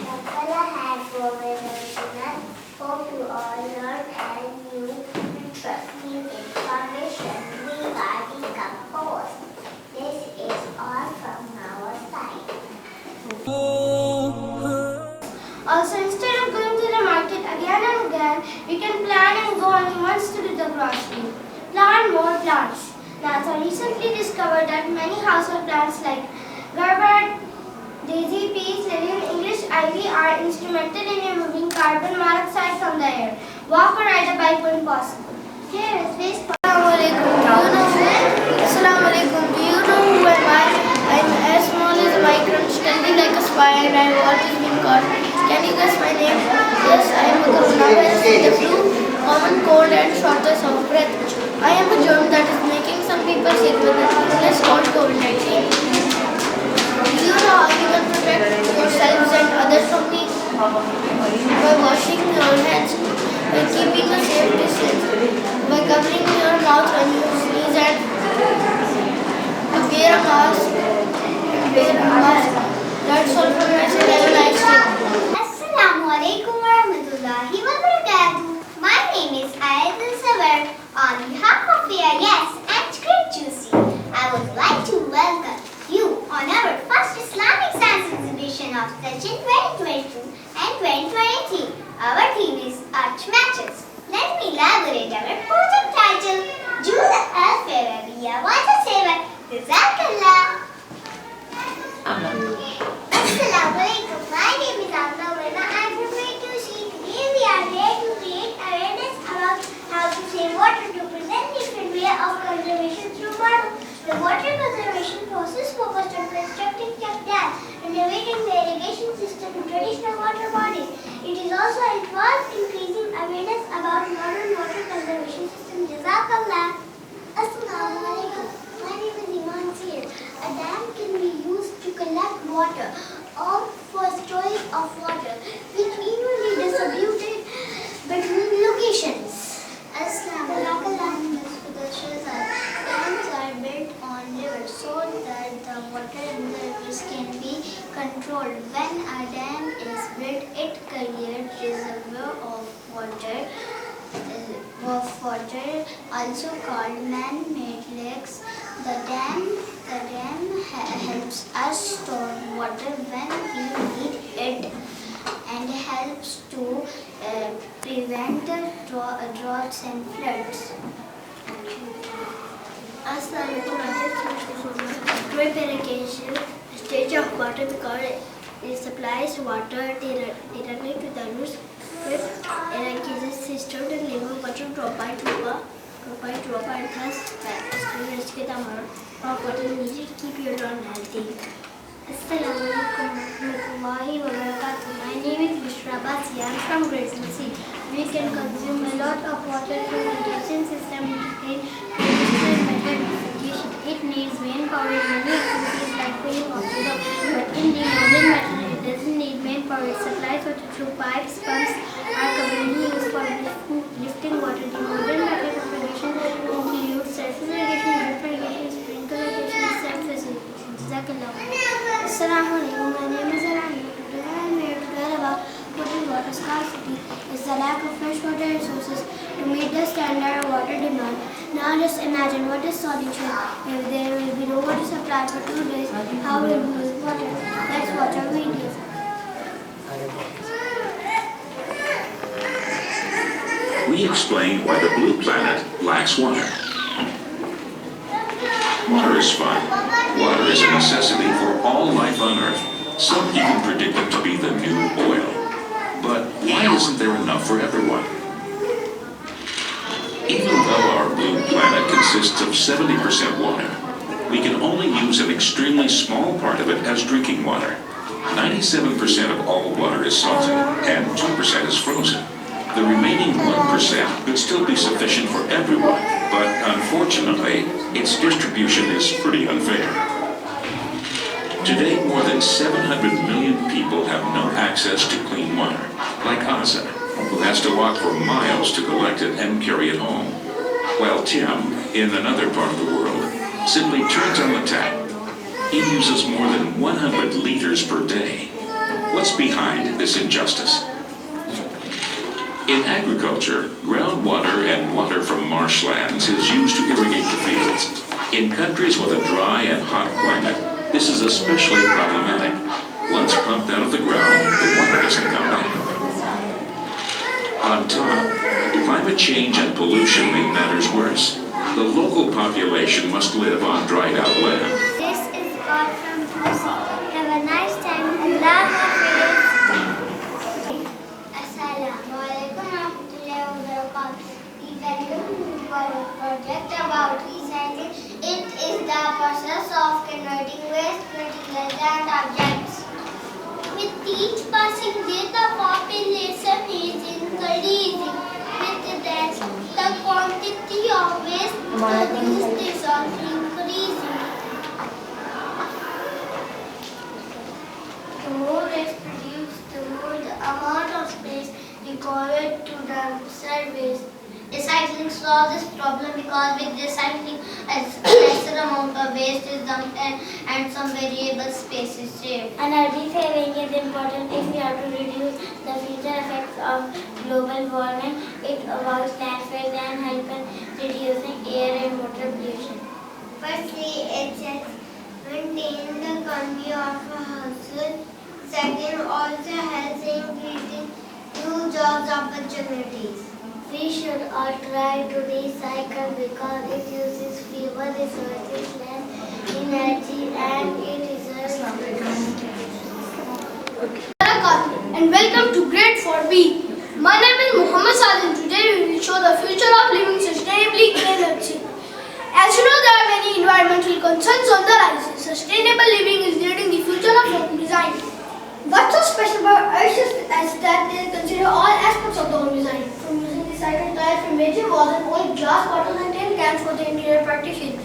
Mustafa had Motivational. Hope you all learned and new interesting information regarding compost. This is all from our side. Also, instead of going to the market again and again, we can plan and go only once to do the grocery. Plant more plants. NASA recently discovered that many household plants like Gerber, daisy, peas, lily, and English ivy are instrumental in removing carbon monoxide from the air. Walk or ride a bike when possible. Here is waste. Assalamu alaikum. Do you know who am I? I'm as small as a micron, standing like a spy, and I've always been caught. Can you guess my name? Yes, I am a coronavirus with the flu, common cold, and shortness of breath. I am a germ that is making some people sick with an illness called COVID-19. Do you know how you can protect yourselves and others from me? By washing your hands, by keeping a safe distance, by covering your mouth when you sneeze, and to wear a mask. That's all from my side. Have a nice day. Assalamu alaikum warahmatullahi wabarakatuh. My name is AIS. On behalf of AIS and Great Juicy, I would like to welcome you on our first Islamic Science exhibition of Session 2022 and 2023. Our theme is Arch Matches. Let me elaborate our project title, Jewel Al-Farabiya Water Saver. Jazakallah. Assalamu alaikum. My name is Akhtar. I am from Great Juicy. Today we are here to create awareness about how to save water to present different way of conservation through model. The water conservation process focused on constructing check dams, renovating the irrigation system in traditional water bodies. It is also involved increasing awareness about modern water conservation system. Jazakallah. Assalamu alaikum. My name is Iman Seer. A dam can be used to collect water or for storage of water, which evenly distributed between locations. Assalamu alaikum. Dams are built on rivers so that the water in the rivers can be controlled. When a dam is built, it creates reservoir of water, also called man-made lakes. The dam helps us store water when we need it and helps to prevent droughts and floods. Drip irrigation, a stage of water because it supplies water directly to the roots. Drip irrigation system to deliver water drop by drop and thus reduce the amount of water needed to keep your lawn healthy. Assalamualaikum warahmatullahi wabarakatuh. My name is Mustafa. I am from grade C. We can consume a lot of water through irrigation system in traditional method of irrigation. It needs manpower in many activities like filling of the road. But in the modern method, it doesn't need manpower. It supplies water through pipes. Pumps are commonly used for lifting water. The modern method of irrigation includes surface irrigation, drip irrigation, sprinkler irrigation, and self-irrigation. Assalamualaikum. My name is Arani. Today I am here to tell about potable water scarcity. It's the lack of fresh water resources to meet the standard of water demand. Now just imagine what is solution. If there will be no water supply for 2 days, how will we use water? Let's watch our video. We explain why the blue planet lacks water. Water is fun. Water is a necessity for all life on Earth. Some even predict it to be the new oil. But why isn't there enough for everyone? Even though our blue planet consists of 70% water, we can only use an extremely small part of it as drinking water. 97% of all water is salted and 2% is frozen. The remaining 1% could still be sufficient for everyone, but unfortunately, its distribution is pretty unfair. Today, more than 700 million people have no access to clean water, like Asa, who has to walk for miles to collect it and carry it home, while Tim, in another part of the world, simply turns on the tap. He uses more than 100 liters per day. What's behind this injustice? In agriculture, groundwater and water from marshlands is used to irrigate the fields. In countries with a dry and hot climate, this is especially problematic. Once pumped out of the ground, the water doesn't come back. On top, climate change and pollution make matters worse. The local population must live on dried out land. This is God from Pussy. Have a nice time. Allah Hafiz. Assalamualaikum warahmatullahi wabarakatuh. We welcome for a project about recycling. It is the process of converting waste materials and objects. With each passing day, the population is increasing. With that, the quantity of waste produced is also increasing. The more waste produced, the more the amount of space required to dump waste. Recycling solves this problem because with recycling, a lesser amount of waste is dumped and some variable space is saved. Energy saving is important if we have to reduce the future effects of global warming. It avoids landfills and helps in reducing air and water pollution. Firstly, it helps maintain the economy of a household. Second, also helps in creating new jobs opportunities. We should all try to recycle because it uses fewer resources, less energy, and it results And welcome to grade 4B. My name is Muhammad Salim. Today we will show the future of living sustainably in energy. As you know, there are many environmental concerns on the rise. Sustainable living is leading the future of home design. What's so special about AIS is that they consider all aspects of the home design, from using recycled tiles for major walls and old glass bottles and tin cans for the interior partition.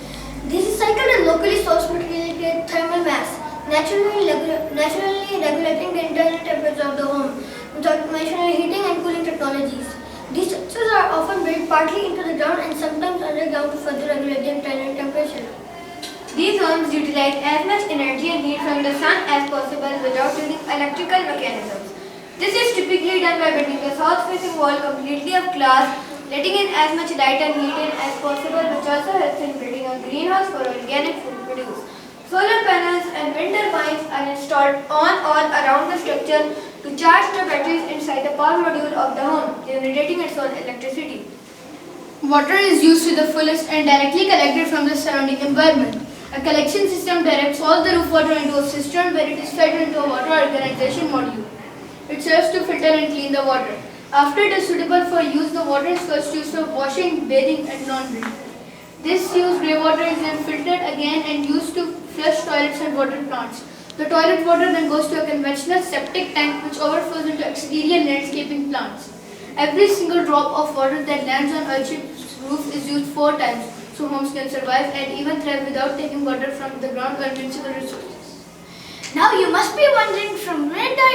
This recycled and locally sourced material create thermal mass, naturally regulating the internal temperature of the home without conventional heating and cooling technologies. These structures are often built partly into the ground and sometimes underground to further regulate the internal temperature. These homes utilize as much energy and heat from the sun as possible without using electrical mechanisms. This is typically done by building the south-facing wall completely of glass, letting in as much light and heat in as possible, which also helps in building a greenhouse for organic food produced. Solar panels and wind turbines are installed on or around the structure to charge the batteries inside the power module of the home, generating its own electricity. Water is used to the fullest and directly collected from the surrounding environment. A collection system directs all the roof water into a cistern where it is fed into a water organization module. It serves to filter and clean the water. After it is suitable for use, the water is first used for washing, bathing and laundry. This used grey water is then filtered again and used to flush toilets and water plants. The toilet water then goes to a conventional septic tank which overflows into exterior landscaping plants. Every single drop of water that lands on Earthship's roof is used 4 times, so homes can survive and even thrive without taking water from the ground or municipal resources. Now you must be wondering from where the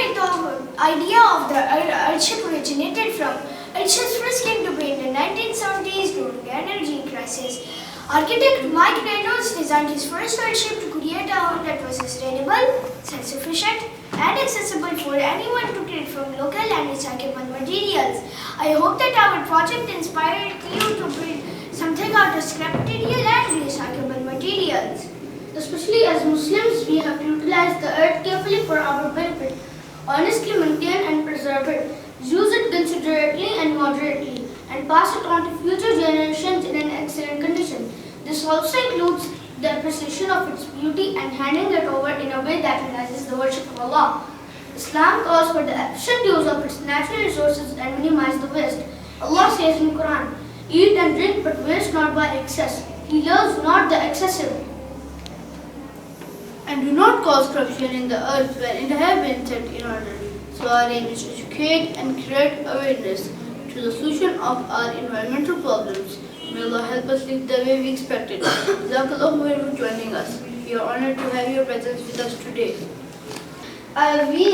idea of the Earthship originated from. Earthships first came to be in the 1970s during the energy crisis. Architect Mike Reynolds designed his first Earthship to create a home that was sustainable, self-sufficient and accessible for anyone to create from local and recyclable materials. I hope that our project inspired you to build something out of scrap material and recyclable materials. Especially as Muslims, we have to utilize the earth carefully for our benefit, honestly maintain and preserve it, use it considerately and moderately, and pass it on to future generations in an excellent condition. This also includes the appreciation of its beauty and handing it over in a way that realizes the worship of Allah. Islam calls for the efficient use of its natural resources and minimize the waste. Allah says in Quran, "Eat and drink but waste not by excess. He loves not the excessive." And do not cause corruption in the earth wherein they have been set in order. So our aim is to educate and create awareness to the solution of our environmental problems. May Allah help us live the way we expected. Jazakallahu for joining us. We are honored to have your presence with us today. We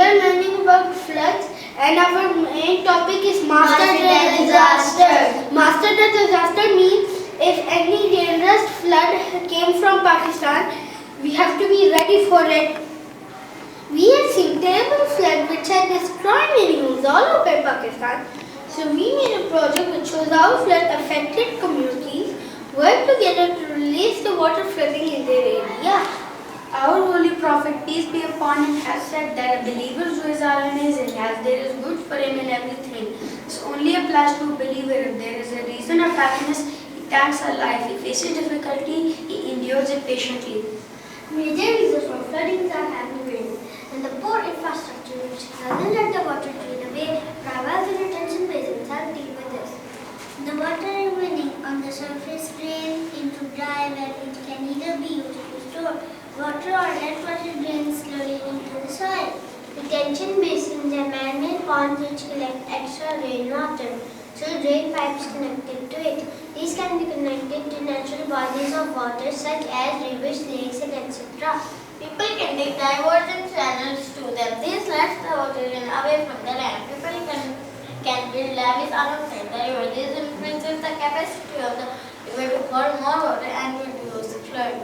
are learning about floods and our main topic is master the disaster. Master the disaster means if any dangerous flood came from Pakistan, we have to be ready for it. We have seen terrible flood which had destroyed many homes all over Pakistan. So we made a project which shows how flood affected communities work together to release the water flooding in their area. Our Holy Prophet, peace be upon him, has said that a believer's ways are amazing, as there is good for him in everything. This only applies to a believer. If there is a reason of happiness, he thanks Allah. If he faces difficulty, he endures it patiently. Major reasons for flooding are heavy rain and the poor infrastructure which doesn't let the water drain away. Dry wells and retention basins help deal with this. The water remaining on the surface drains into dry well which can either be used to store water or let water drain slowly into the soil. Retention basins are man-made ponds which collect extra rainwater through drain pipes connected to it. These can be connected to natural bodies of water such as rivers, lakes and etc. People can dig divergent channels to them. This lets the water run away from the land. People can build levees alongside the river. This increases the capacity of the river to hold more water and reduce flood.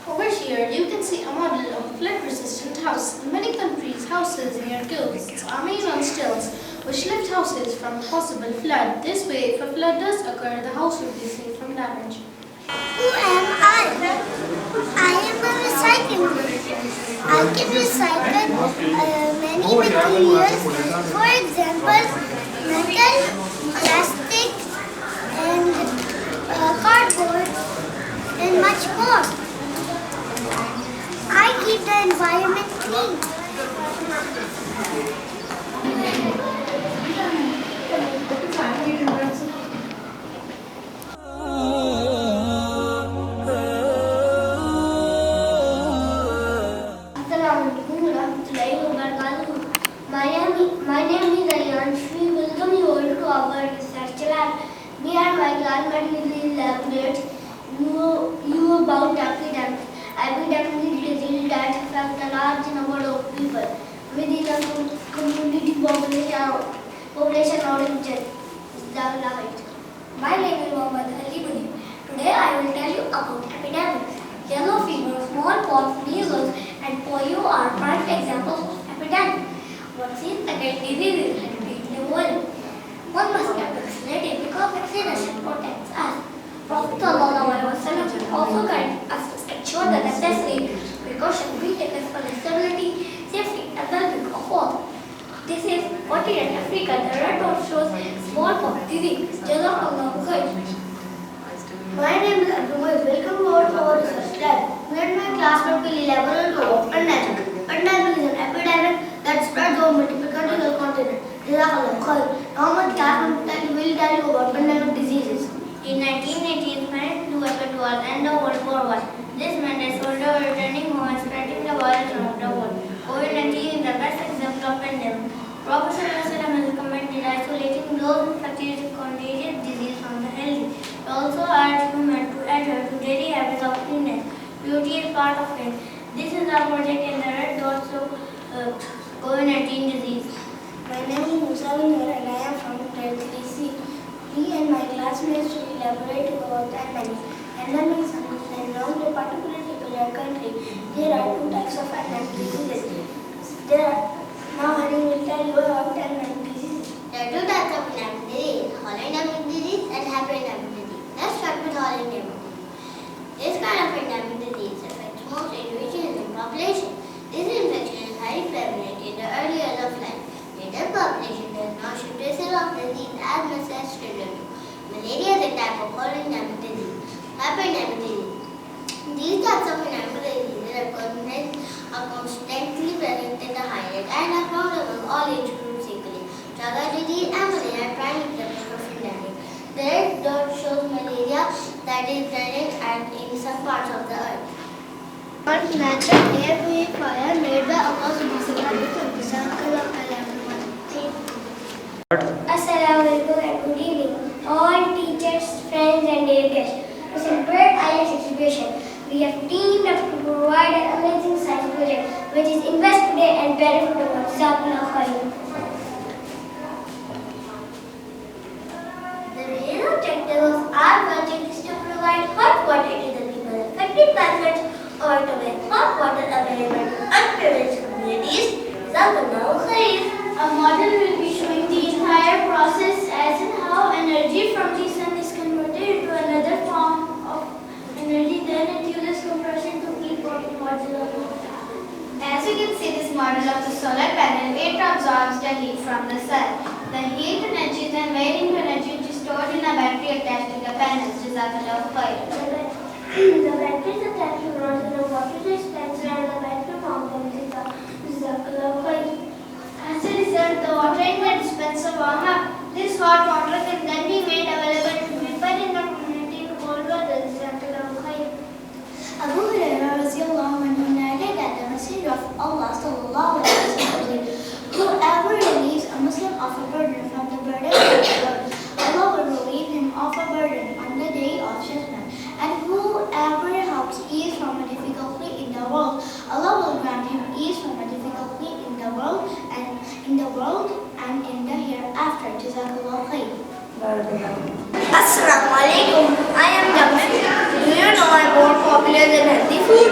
Over here, you can see a model of a flood-resistant house. In many countries, houses near coasts are made on stilts, which lift houses from possible flood. This way, if a flood does occur, the house will be safe from damage. Who am I? I am a recycling worker. I can recycle many materials, for example, metal, plastic, and cardboard, and much more. I keep the environment clean. My name is Ayan. We welcome you all to our research lab. Me and my classmate will elaborate you about epidemics. Epidemic disease that affect a large number of people within a community population origin. My name is Mohammed Ali Budi. Today I will tell you about epidemics. Yellow fever, smallpox, measles, and polio are prime examples of epidemics. Vaccines against diseases and pneumonia. One must get vaccinated because vaccination protects us. Prophet ﷺ also guided us to ensure the necessary precautions be taken for the stability, safety, and well-being of all. This is what in Africa, the red dot shows smallpox disease. Jazakallahu khair. My name is Abdul. Welcome to our research lab. Me and my classmate will elaborate on pandemic. Pandemic is an epidemic that spreads over multiple countries or continents. Jazakallahu khair. Now my classmate will tell you about pandemic diseases. In 1918, Spanish flu happened towards the end of World War I. This meant that soldiers were returning home and spreading the virus around the world. COVID-19 is the best example of pandemic. Professor Mustafa has recommended isolating those infected with contagious disease from the healthy. He also urged humans to adhere to daily habits of cleanliness. Beauty is part of it. This is our project in the red dots of COVID-19 disease. My name is Mustafa and I am from grade 3C. Me and my classmates will elaborate about pandemic. Pandemic is known to a particular country. There are two types of pandemic diseases. Now Hari will tell you about pandemic diseases. There are two types of pandemic disease, endemic disease and endemic disease. Let's start with endemic disease. This kind of endemic disease affects most individuals in the population. This infection is highly prevalent in the early years of life. The population does not show traces of disease as much as children do. Malaria is a type of endemic disease. Epidemic disease. These types of endemic diseases are constantly present in the highlight and are found among all age groups equally. Chaga disease and malaria are prime examples of endemic. The red dot shows malaria that is present in some parts of the earth. Natural air purifier made by Allah subhanahu wa ta'ala. Assalamualaikum and good evening, all teachers, friends and dear guests. To celebrate AIS exhibition, we have teamed up to provide an amazing science project which is invest today and benefit tomorrow. Jazakallahu khairan. The real objective of our project is to provide hot water to the people affected by floods or to make hot water available to unprivileged communities. Jazakallahu khairan. A model will be showing the entire process as in how energy from the sun is converted into another form of energy, then it uses compression to keep working water. As you can see this model of the solar panel, it absorbs the heat from the sun. The heat energy then made into energy which is stored in a battery attached to the panels. Jazakallahu khairan. The battery is attached to rods in the water dispenser and the battery mounted. Jazakallahu khairan. As a result, the water in the dispenser warm up. This hot water can then be made available to people in the community to cold water. Abu Hurairah radiallahu anhu narrated that the Messenger of Allah sallallahu alaihi wasallam said, whoever relieves a Muslim of a burden from the burden of the world, Allah will relieve him of a burden on the day of judgment. And whoever helps ease from a difficulty in the world, Allah will grant him ease from a difficulty in the world and in the hereafter. Jazakallahu khairan. Assalamu alaikum. I am Zameer. Do you know I'm more popular than healthy food?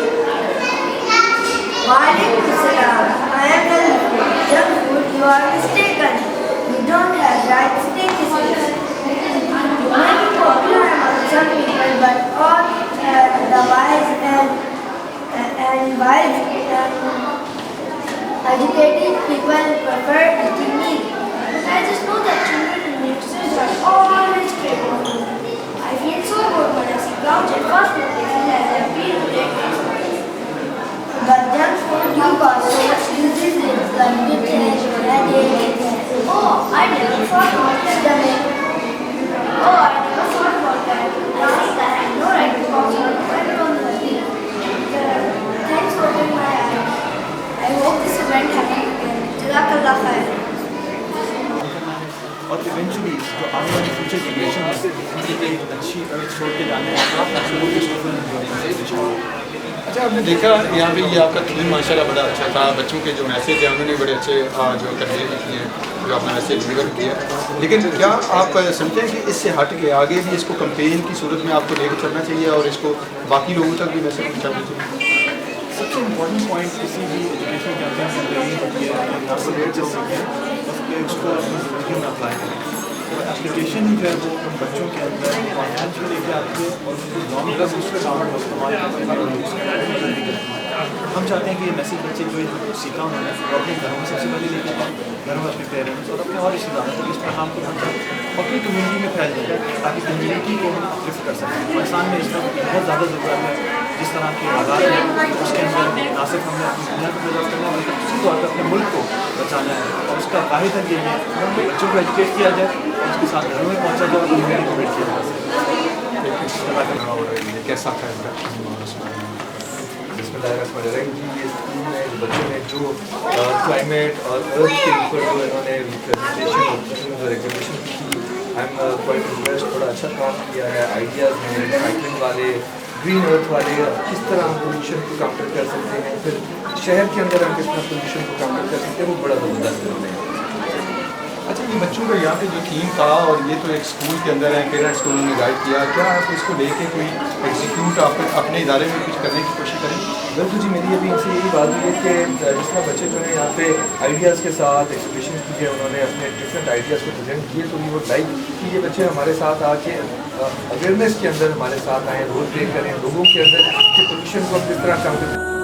Walaikum salam. I am healthy food. Junk food, you are mistaken. You don't have right statistics. You may be popular among some people, but all the wise educated people prefer eating meat. But I just know that children and youngsters are always craving food. I feel so good when I see crowds at fast food places as I feel rejected. But junk food do cause so much diseases like diabetes, headaches. Oh, I never thought about that. I think I had no right to cause everyone was here. Thanks for opening my eyes. I hope this event happens again. Jazakallah khair. और eventually जो आने वाली future generation है उनके लिए अच्छी अर्थ छोड़ के जाने अच्छा आपने देखा यहाँ पे ये आपका थीम माशाल्लाह बड़ा अच्छा था बच्चों के जो मैसेज हैं उन्होंने बड़े अच्छे जो तरजीह की हैं जो अपना मैसेज डिलीवर किया लेकिन क्या आप समझते हैं कि इससे हट के आगे भी इसको कैंपेन की सूरत में आपको लेकर चलना चाहिए और इसको बाकी लोगों तक भी मैसेज पहुँचाना चाहिए सबसे इम्पोर्टेंट पॉइंट किसी भी एजुकेशन कैंपेन में यही होती है कि आप लोग जो सीखें उसको अपनी ज़िंदगी में अप्लाई करें اپلیکیشن ہی جو ہے وہ ان بچوں کے اندر کانفیڈنس بھی لے کے آتی ہے اور ان کو لانگ رن اس کا کام استعمال کرتے ہیں. ہم چاہتے ہیں کہ یہ میسیج بچے جو سیکھا انہوں نے وہ اپنے گھروں میں سب سے پہلے لے کے آئیں, گھروں میں اپنے پیرنٹس اور اپنے اور رشتے داروں کو اس پیغام کو پہنچائیں اور اپنی کمیونٹی میں پھیل جائے تاکہ کمیونٹی کو ہم اپلفٹ کر سکیں. پاکستان میں اس کا بہت زیادہ ضرورت ہے جس طرح کے حالات ہیں اس کے اندر نہ صرف ہم نے اپنی دنیا کو پریزرو کرنا ہے بلکہ اسی طور پر اپنے ملک کو بچانا ہے اور اس کا واحد حل یہ ہے کہ بچوں کو ایجوکیٹ کیا جائے اور اس کے ساتھ گھروں میں پہنچا جائے اور کمیونٹی کو بلڈ کیا جائے. کیسا تھا بسم اللہ الرحمن الرحیم. جی یہ اسکول میں بچوں نے جو کلائمیٹ اور ارتھ کے اوپر جو انہوں نے ریپرزنٹیشن اور ایگزیبیشن کی تھی, آئی ایم کوائٹ امپریسڈ. بڑا اچھا کام کیا ہے. آئیڈیاز ہیں ریسائکلنگ والے, گرین ارتھ والے, کس طرح ہم پولوشن کو کاؤنٹر کر سکتے ہیں, پھر شہر کے اندر ہم کس طرح پولوشن کو کاؤنٹر کر سکتے ہیں, وہ بڑا زبردست کرتے ہیں. اچھا یہ بچوں کا یہاں پہ جو تھیم تھا اور یہ تو ایک اسکول کے اندر ہے, پیرنٹس کو انہوں نے گائڈ کیا, کیا آپ اس کو لے کے کوئی ایگزیکیوٹ آپ اپنے ادارے میں کچھ کرنے کی کوشش کریں؟ بالکل جی, میری ابھی ان سے یہی بات ہوئی ہے کہ جس طرح بچے جو ہیں یہاں پہ آئیڈیاز کے ساتھ ایگزیبیشن کی ہے, انہوں نے اپنے ڈفرینٹ آئیڈیاز کو پریزنٹ کیے, تو وہ لائک کہ یہ بچے ہمارے ساتھ آ کے اویئرنیس کے اندر ہمارے ساتھ آئیں, رول پلے کریں لوگوں کے اندر کہ پولوشن کو ہم کس طرح کم کریں.